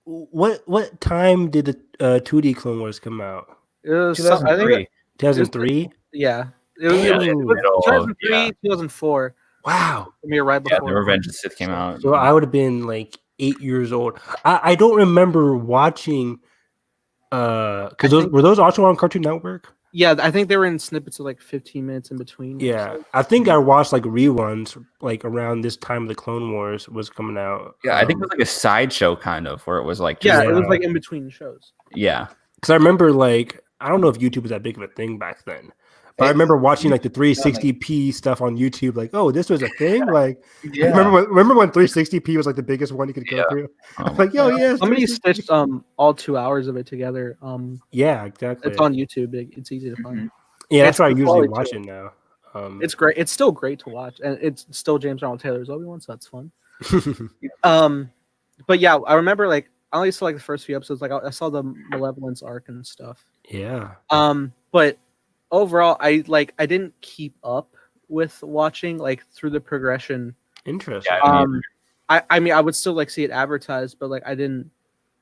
What time did the 2D Clone Wars come out? It was 2003. 2003. Yeah. It was 2003, 2004. Wow. Right before. The Revenge of the Sith came out. So I would have been like 8 years old. I don't remember watching. Because were those also on Cartoon Network? Yeah, I think they were in snippets of like 15 minutes in between. Yeah, I think I watched like reruns like around this time the Clone Wars was coming out. Yeah, I think it was like a sideshow kind of where it was like it was like in between shows. Yeah, because I remember like I don't know if YouTube was that big of a thing back then, but I remember watching like the 360p stuff on YouTube. Like, oh, this was a thing. Like, remember when 360p was like the biggest one you could go through? Like, yo, yeah. Somebody stitched all 2 hours of it together. Yeah, exactly. It's on YouTube. It's easy to find. Yeah, that's why I usually watch it now. It's great. It's still great to watch, and it's still James Arnold Taylor's Obi-Wan, so that's fun. But yeah, I remember like I only saw like the first few episodes. Like I saw the Malevolence arc and stuff. Yeah. But overall, I didn't keep up with watching like through the progression. Interesting. I mean, I would still like see it advertised, but like I didn't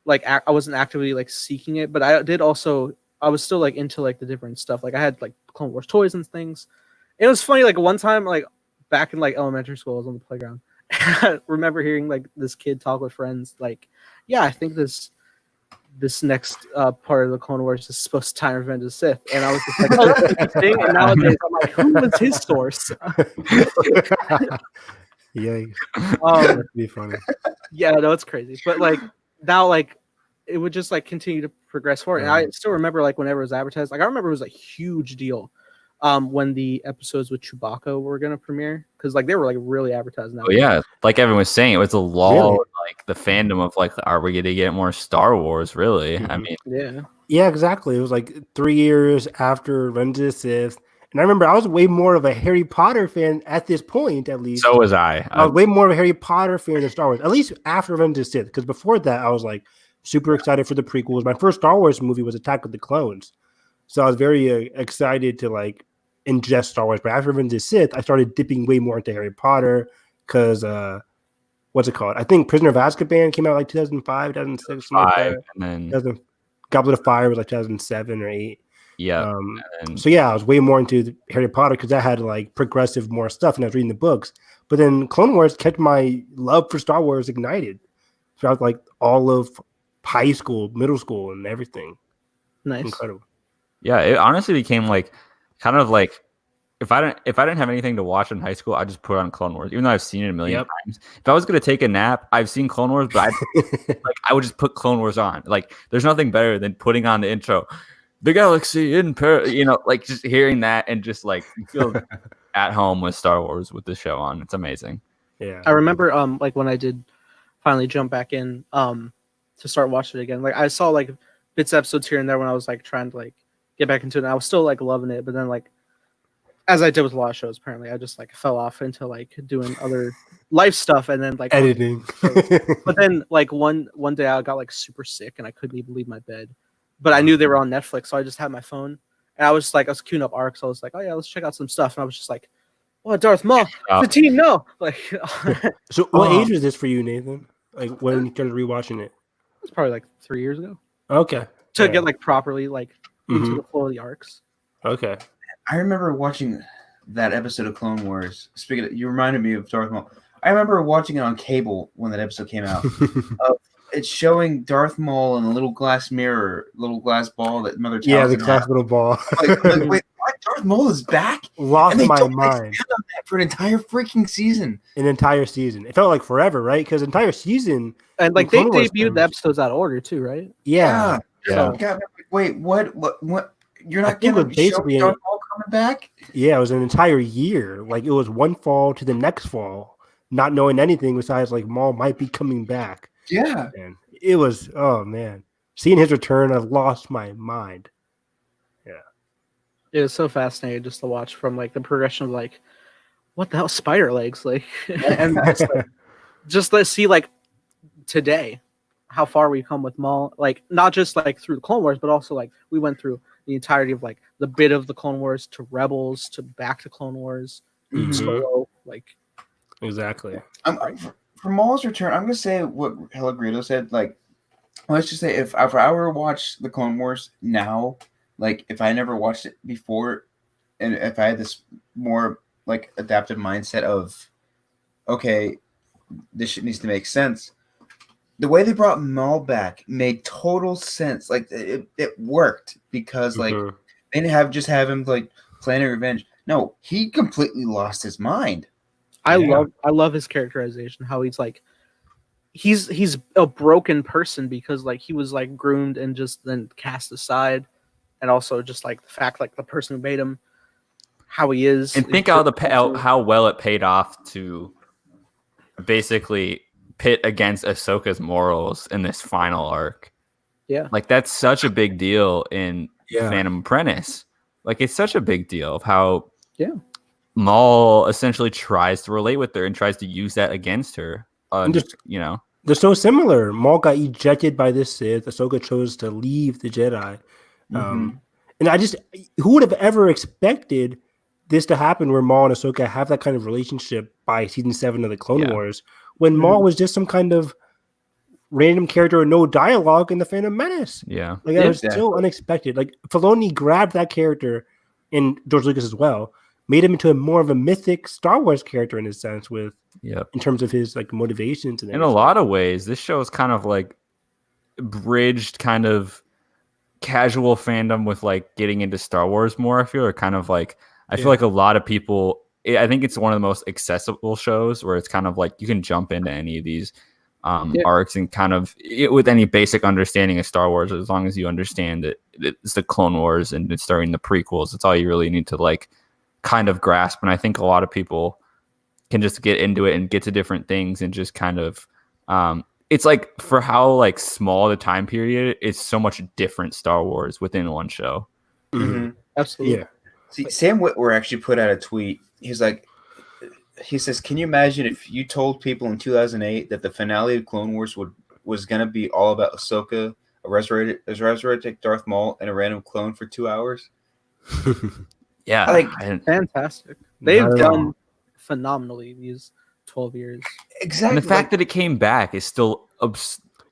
like I wasn't actively like seeking it. But I did also. I was still like into like the different stuff. Like I had like Clone Wars toys and things. It was funny. Like one time, like back in like elementary school, I was on the playground. I remember hearing like this kid talk with friends. Like, yeah, I think this next part of the Clone Wars is supposed to tie Revenge of the Sith. And I was just like, oh, that's interesting. And nowadays, I'm like, who was his source? Yeah, that'd be funny. Yeah, no, it's crazy. But like now, like it would just like continue to progress forward. And I still remember like whenever it was advertised, like I remember it was a huge deal when the episodes with Chewbacca were gonna premiere because like they were like really advertised now. Oh yeah, like everyone was saying, it was a long like the fandom of like, are we going to get more Star Wars? Really? I mean, Yeah, exactly. It was like 3 years after Revenge of the Sith. And I remember I was way more of a Harry Potter fan at this point, at least. so was I. I was way more of a Harry Potter fan than Star Wars, at least after Revenge of the Sith. Because before that, I was like super excited for the prequels. My first Star Wars movie was Attack of the Clones. So I was very excited to like ingest Star Wars. But after Revenge of the Sith, I started dipping way more into Harry Potter because, what's it called? I think Prisoner of Azkaban came out like 2005, 2006, something like that. And then Goblet of Fire was like 2007 or 8. yeah. So yeah, I was way more into Harry Potter because that had like progressive more stuff, and I was reading the books. But then Clone Wars kept my love for Star Wars ignited throughout like all of high school, middle school, and everything. Nice. Incredible. Yeah, it honestly became like kind of like if I didn't have anything to watch in high school, I just put on Clone Wars, even though I've seen it a million times. If I was gonna take a nap, I've seen Clone Wars, but I would just put Clone Wars on. Like, there's nothing better than putting on the intro, the galaxy in Paris, like just hearing that and just like you feel at home with Star Wars with the show on. It's amazing. Yeah, I remember like when I did finally jump back in to start watching it again. Like I saw like bits episodes here and there when I was like trying to like get back into it. And I was still like loving it, but then like as I did with a lot of shows, apparently I just like fell off into like doing other life stuff and then like editing. But then like one day I got like super sick and I couldn't even leave my bed. But I knew they were on Netflix, so I just had my phone and I was queuing up arcs. So I was like, oh yeah, let's check out some stuff. And I was just like, oh, Darth Maul, the team, no. Like, so what age was this for you, Nathan? Like when you started rewatching it? It was probably like 3 years ago. Okay. To get like properly like into the flow of the arcs. Okay. I remember watching that episode of Clone Wars. Speaking of, you reminded me of Darth Maul. I remember watching it on cable when that episode came out. It's showing Darth Maul in a little glass mirror, little glass ball that Mother Talzin Yeah, the glass little ball. like, wait, what? Darth Maul is back? Lost and they my don't mind. expand on that for an entire freaking season. An entire season. It felt like forever, right? Because entire season. And like they debuted the episodes out of order too, right? Yeah. So, God, wait, what? You're not going to basically Darth Maul coming back? Yeah, it was an entire year. Like it was one fall to the next fall, not knowing anything besides like Maul might be coming back. Yeah. And it was, oh man. Seeing his return, I lost my mind. Yeah. It was so fascinating just to watch from like the progression of like, what the hell, spider legs? Like, and just let's see like today how far we've come with Maul, like not just like through the Clone Wars, but also like we went through the entirety of like the bit of the Clone Wars to Rebels to back to Clone Wars, Solo, like exactly. For Maul's return, I'm gonna say what Hella Greedo said. Like, let's just say if I were to watch the Clone Wars now, like if I never watched it before, and if I had this more like adaptive mindset of, okay, this shit needs to make sense. The way they brought Maul back made total sense. Like it worked because like they didn't have him like planning revenge. No, he completely lost his mind. I love his characterization. How he's like, he's a broken person because like he was like groomed and just then cast aside, and also just like the fact like the person who made him, how he is, and think how well it paid off to basically pit against Ahsoka's morals in this final arc. Yeah, like that's such a big deal in Phantom Apprentice. Like it's such a big deal of how Maul essentially tries to relate with her and tries to use that against her. They're so similar. Maul got ejected by this Sith. Ahsoka chose to leave the Jedi. And who would have ever expected this to happen where Maul and Ahsoka have that kind of relationship by season 7 of the Clone Wars when Maul was just some kind of random character with no dialogue in the Phantom Menace. Yeah. Like that was so unexpected. Like Filoni grabbed that character, and George Lucas as well, made him into more of a mythic Star Wars character in a sense with in terms of his like motivations and everything. In a lot of ways, this show is kind of like bridged kind of casual fandom with like getting into Star Wars more. I feel like a lot of people, I think it's one of the most accessible shows where it's kind of like you can jump into any of these arcs and kind of with any basic understanding of Star Wars, as long as you understand that it's the Clone Wars and it's during the prequels. It's all you really need to like kind of grasp. And I think a lot of people can just get into it and get to different things and just kind of it's like for how like small the time period, it's so much different Star Wars within one show. Mhm. Absolutely. Yeah. See, Sam Witwer actually put out a tweet. He says, "Can you imagine if you told people in 2008 that the finale of Clone Wars was gonna be all about Ahsoka, a resurrected Darth Maul, and a random clone for 2 hours?" Yeah, Like, Fantastic. They've Not at done all. phenomenally these 12 years. exactly. and the fact that it came back is still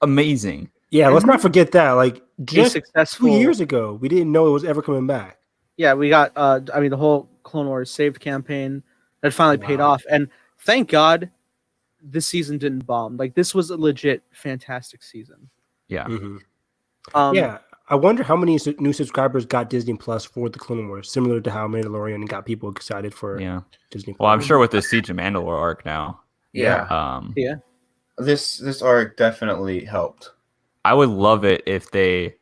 amazing. Yeah, let's not forget that. Like A just successful 2 years ago, we didn't know it was ever coming back. Yeah, we got I mean the whole Clone Wars saved campaign that finally paid Wow. off, and thank God this season didn't bomb. Like this was a legit fantastic season. Yeah, Mhm. Um, Yeah, I wonder how many new subscribers got Disney Plus for the Clone Wars, similar to how Mandalorian got people excited for yeah. Disney Plus. Well, I'm sure with the Siege of Mandalore arc now, yeah, yeah. this arc definitely helped. I would love it if they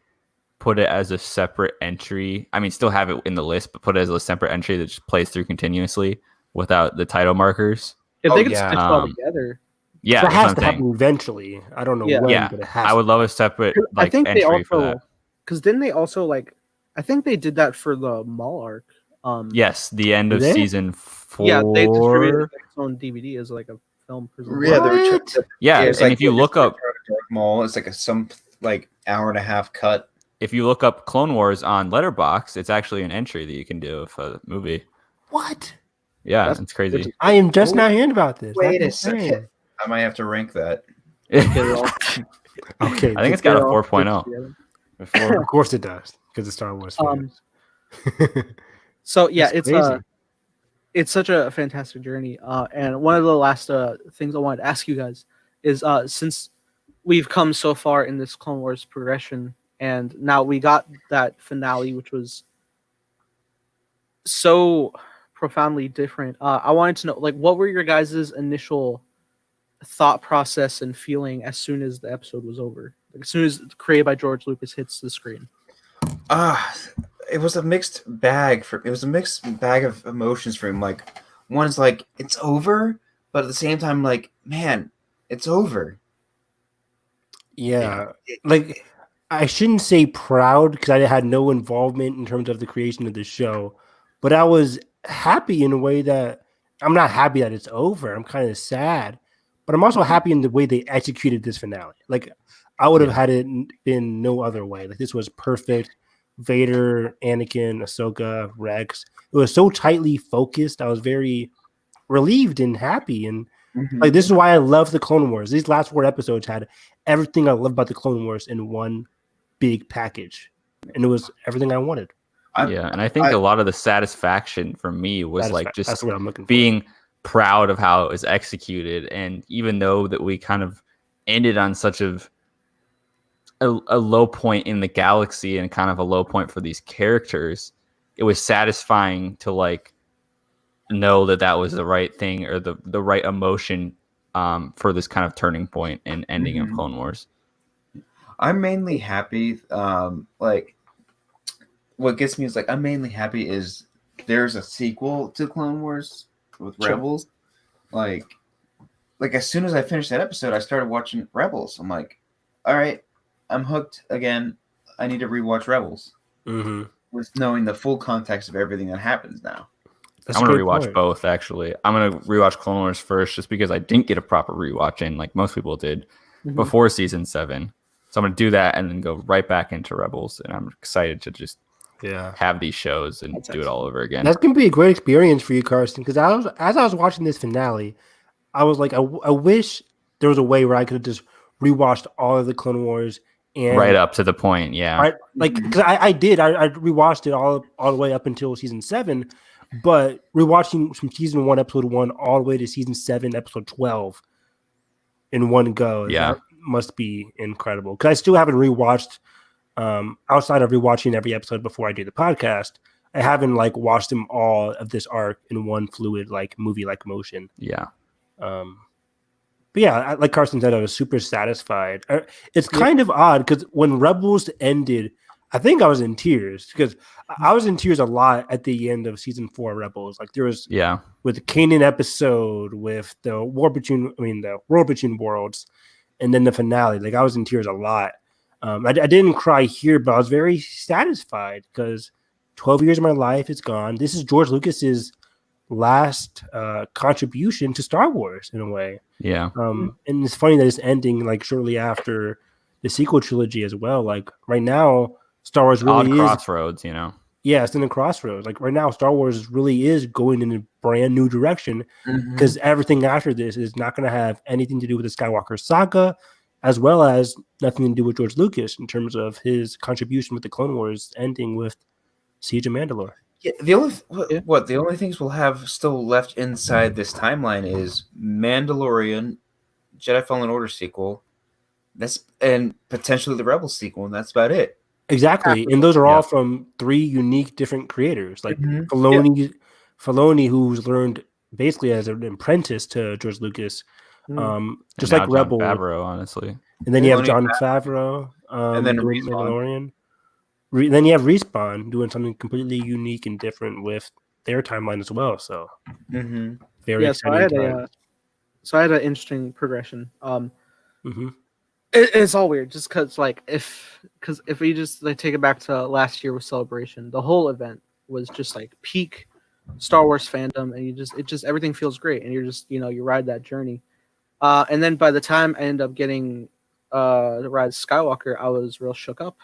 put it as a separate entry. I mean, still have it in the list, but put it as a separate entry that just plays through continuously without the title markers. If Oh, they could yeah. stitch it all together, Yeah, that that's has what to I'm saying. happen eventually. I don't know Yeah. when, Yeah, but it has. I would love a separate 'Cause like I think they entry for also that. because didn't they also like I think they did that for the Maul arc. Yes, the end Did of they? season 4. Yeah, they distributed its own DVD as like a film. presumably. Yeah, the return. What? Yeah, it's and like if you look up Darth Maul, it's like some like hour and a half cut. Clone Wars on Letterboxd, it's actually an entry that you can do of a movie. What? Yeah, That's it's crazy. I am just Oh, now hearing about this. Wait a That's insane. second. I might have to rank that. Okay, I think it's got a They all 4.0. stitched together. of course it does because it's Star Wars. Fans. So yeah, That's it's crazy. it's such a fantastic journey. And one of the last things I wanted to ask you guys is since we've come so far in this Clone Wars progression, and now we got that finale, which was so profoundly different. I wanted to know, like, what were your guys' initial thought process and feeling as soon as the episode was over? Like, as soon as Created by George Lucas hits the screen. It was a mixed bag of emotions for him. Like, one's like, it's over, but at the same time, like, man, it's over. Yeah, like I shouldn't say proud because I had no involvement in terms of the creation of the show, but I was happy in a way that I'm not happy that it's over. I'm kind of sad, but I'm also happy in the way they executed this finale. Like I would have had it been no other way. Like this was perfect. Vader, Anakin, Ahsoka, Rex. It was so tightly focused. I was very relieved and happy. And like this is why I love the Clone Wars. These last 4 episodes had everything I love about the Clone Wars in one big package. And it was everything I wanted. Yeah, and I think a lot of the satisfaction for me was like That's just what I'm looking for. being proud of how it was executed. And even though that we kind of ended on such a low point in the galaxy and kind of a low point for these characters, it was satisfying to like know that that was the right thing or the right emotion for this kind of turning point and ending of Clone Wars. I'm mainly happy. Like, what gets me is like I'm mainly happy is there's a sequel to Clone Wars with Rebels. Like as soon as I finished that episode, I started watching Rebels. I'm like, all right, I'm hooked again. I need to rewatch Rebels with knowing the full context of everything that happens now. That's I'm a gonna great rewatch point. both actually. I'm gonna rewatch Clone Wars first just because I didn't get a proper rewatch in like most people did before season 7. So I'm gonna do that and then go right back into Rebels, and I'm excited to just have these shows and do it all over again. That's gonna be a great experience for you, Carson. Because as I was watching this finale, I was like, I wish there was a way where I could have just rewatched all of the Clone Wars and right up to the point, yeah. Right, like because I did. I rewatched it all the way up until season 7, but rewatching from season 1, episode 1, all the way to season 7, episode 12, in one go, that must be incredible. Because I still haven't rewatched. Outside of rewatching every episode before I do the podcast, I haven't like watched them all of this arc in one fluid like movie like motion. Yeah. But yeah, like Carson said, I was super satisfied. It's kind of odd because when Rebels ended, I think I was in tears because I was in tears a lot at the end of season 4 Rebels. Like there was with the Kanan episode, with the War Between Worlds, and then the finale. Like I was in tears a lot. I didn't cry here, but I was very satisfied because 12 years of my life is gone. This is George Lucas's last contribution to Star Wars in a way. Yeah. And it's funny that it's ending like shortly after the sequel trilogy as well. Like right now, Star Wars really is crossroads, you know. Yeah, it's in the crossroads. Like right now, Star Wars really is going in a brand new direction because everything after this is not going to have anything to do with the Skywalker saga, as well as nothing to do with George Lucas in terms of his contribution with the Clone Wars ending with Siege of Mandalore. Yeah, the only things we'll have still left inside this timeline is Mandalorian, Jedi Fallen Order sequel, and potentially the Rebels sequel, and that's about it. Exactly, and those are all from 3 unique different creators, like Filoni, who's learned basically as an apprentice to George Lucas, just like Rebel. Favreau, honestly, and then you have Jon Favreau, and then doing Mandalorian. Then you have Respawn doing something completely unique and different with their timeline as well. So very exciting. So I had an interesting progression. It's all weird, just because if we just take it back to last year with Celebration, the whole event was just like peak Star Wars fandom, and everything feels great, and you're just you ride that journey, and then by the time I end up getting the Rise of Skywalker, I was real shook up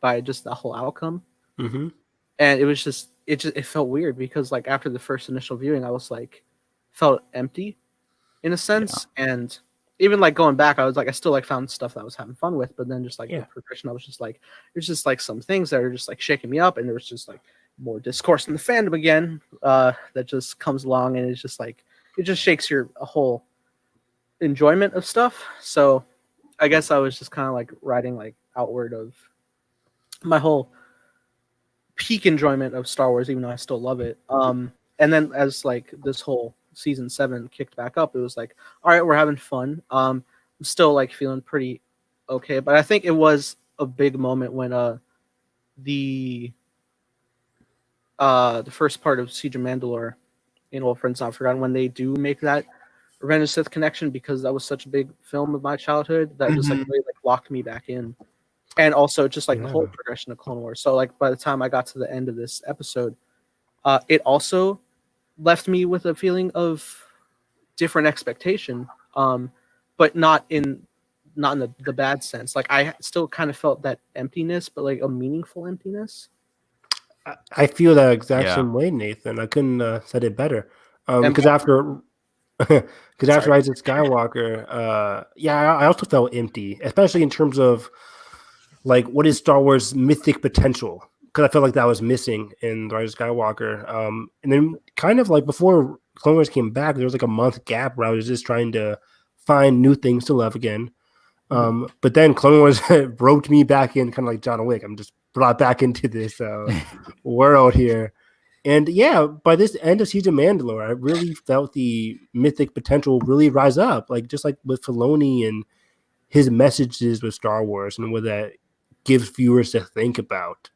by just the whole outcome, and it was it felt weird because like after the first initial viewing, I was like felt empty in a sense, and even like going back, I was like, I still like found stuff that I was having fun with, but then just like the progression, I was just like, there's just like some things that are just like shaking me up, and there was just like more discourse in the fandom again that just comes along, and it's just like it just shakes your whole enjoyment of stuff. So I guess I was just kind of like riding like outward of my whole peak enjoyment of Star Wars, even though I still love it. And then as like this whole season 7 kicked back up, it was like, all right, we're having fun. I'm still like feeling pretty okay, but I think it was a big moment when the first part of Siege of Mandalore in Old Friends Not Forgotten, when they do make that Revenge of the Sith connection, because that was such a big film of my childhood that just like really like locked me back in, and also just like the whole progression of Clone Wars. So like by the time I got to the end of this episode, it also left me with a feeling of different expectation, but not in the bad sense. Like I still kind of felt that emptiness, but like a meaningful emptiness. I feel that exact same way, Nathan. I couldn't have said it better. Because after Rise of Skywalker, I also felt empty, especially in terms of like what is Star Wars mythic potential. Because I felt like that was missing in Rise of Skywalker. And then kind of like before Clone Wars came back, there was like a month gap where I was just trying to find new things to love again. But then Clone Wars roped me back in, kind of like John Wick. I'm just brought back into this world here. And yeah, by this end of Siege of Mandalore, I really felt the mythic potential really rise up. Like just like with Filoni and his messages with Star Wars and what that gives viewers to think about.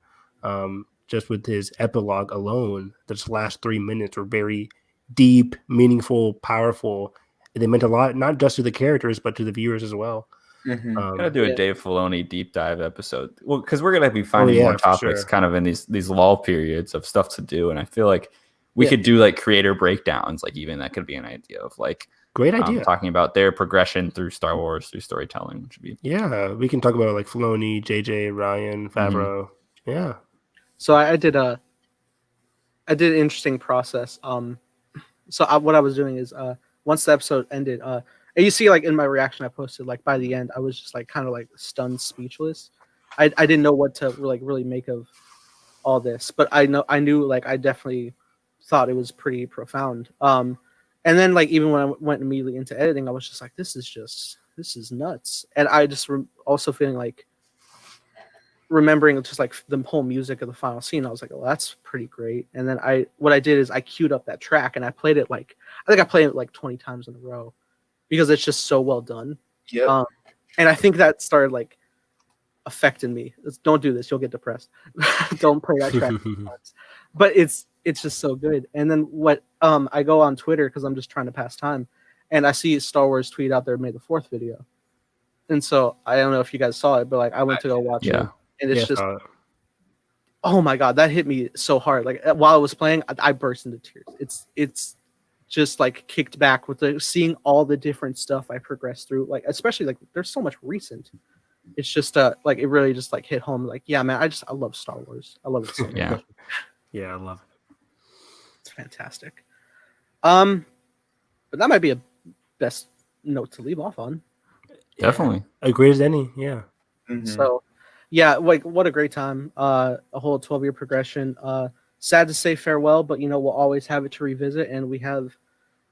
Just with his epilogue alone, those last 3 minutes were very deep, meaningful, powerful, and they meant a lot, not just to the characters, but to the viewers as well. Gotta do a Dave Filoni deep dive episode. Well, because we're gonna be finding more topics kind of in these lull periods of stuff to do, and I feel like we could do like creator breakdowns, like even that could be an idea of like great idea talking about their progression through Star Wars through storytelling, which would be we can talk about like Filoni, JJ, Ryan, Favreau. So I did an interesting process. What I was doing is once the episode ended, and you see like in my reaction I posted, like by the end I was just like kind of like stunned, speechless. I didn't know what to like really make of all this, but I knew like I definitely thought it was pretty profound. And then like even when I went immediately into editing, I was just like, this is nuts. And I just also feeling like remembering just like the whole music of the final scene, I was like, oh, that's pretty great. And then what I did is I queued up that track and I played it like 20 times in a row because it's just so well done. And I think that started like affecting me. Don't do this, you'll get depressed. Don't play that track. But it's just so good. And then what I go on Twitter because I'm just trying to pass time, and I see Star Wars tweet out their May the 4th video. And so I don't know if you guys saw it, but like I went to go watch Yeah. it, and it's Yeah, just, uh, oh my god, that hit me so hard. Like while I was playing, I burst into tears. It's just like kicked back with seeing all the different stuff I progressed through. Like especially like there's so much recent. It's just like it really just like hit home. Like yeah, man, I love Star Wars. I love it so much. Yeah. yeah, I love It's fantastic. But that might be a best note to leave off on. it. Definitely. Yeah. Great as any. Yeah. Mhm. So, yeah, like what a great time. A whole 12-year progression. Sad to say farewell, but you know we'll always have it to revisit, and we have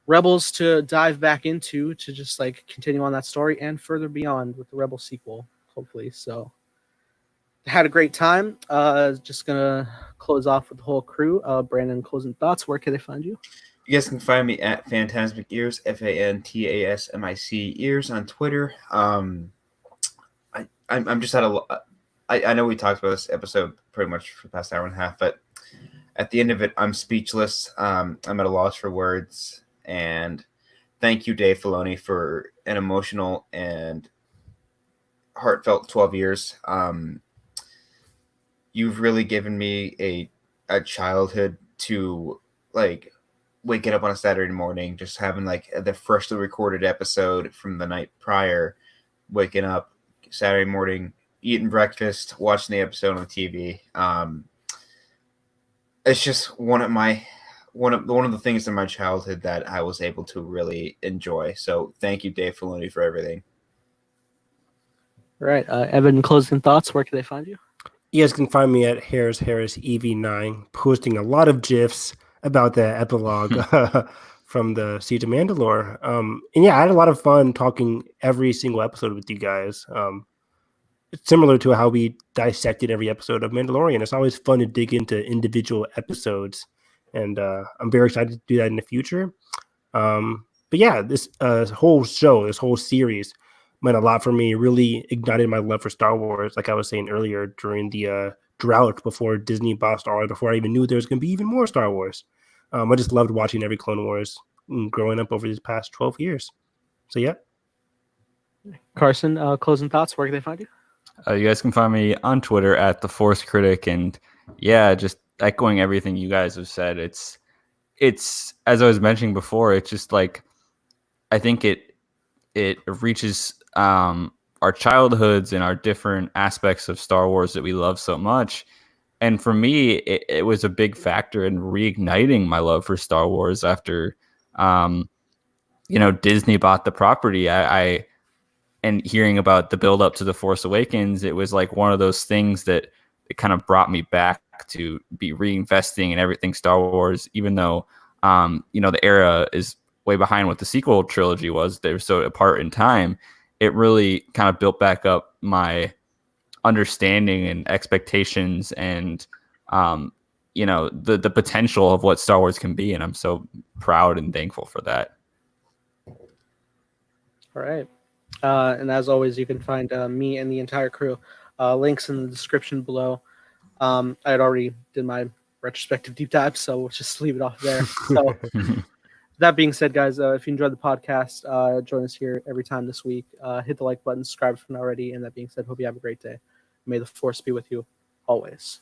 Rebels to dive back into to just like continue on that story and further beyond with the Rebel sequel, hopefully. So, had a great time. Just gonna close off with the whole crew. Brandon, closing thoughts. Where can they find you? You guys can find me at Phantasmic Ears, FANTASMIC Ears on Twitter. I'm just at a. I know we talked about this episode pretty much for the past hour and a half, but at the end of it, I'm speechless. I'm at a loss for words, and thank you, Dave Filoni, for an emotional and heartfelt 12 years. You've really given me a childhood to like waking up on a Saturday morning, just having like the freshly recorded episode from the night prior, waking up Saturday morning, eating breakfast, watching the episode on the TV. It's just one of the things in my childhood that I was able to really enjoy. So thank you, Dave Filoni, for everything. All right, Evan, closing thoughts. Where can they find you? You guys can find me at Harris EV9, posting a lot of GIFs about the epilogue from the Siege of Mandalore. And yeah, I had a lot of fun talking every single episode with you guys. It's similar to how we dissected every episode of Mandalorian. It's always fun to dig into individual episodes, and I'm very excited to do that in the future. But yeah, this whole show, this whole series meant a lot for me. Really ignited my love for Star Wars, like I was saying earlier during the drought before Disney bought Star Wars, before I even knew there was going to be even more Star Wars. I just loved watching every Clone Wars growing up over these past 12 years. So yeah. Carson, closing thoughts. Where can they find you? You guys can find me on Twitter at the Force Critic, and yeah, just echoing everything you guys have said. It's as I was mentioning before. It's just like I think it reaches our childhoods and our different aspects of Star Wars that we love so much. And for me, it was a big factor in reigniting my love for Star Wars after, Disney bought the property. I and hearing about the build up to The Force Awakens, it was like one of those things that it kind of brought me back to be reinvesting in everything Star Wars, even though, the era is way behind what the sequel trilogy was. They were so apart in time. It really kind of built back up my understanding and expectations and, the potential of what Star Wars can be. And I'm so proud and thankful for that. All right. And as always, you can find me and the entire crew. Links in the description below. I had already did my retrospective deep dive, so we'll just leave it off there. So that being said, guys, if you enjoyed the podcast, join us here every time this week. Hit the like button, subscribe if you're not already. And that being said, hope you have a great day. May the Force be with you always.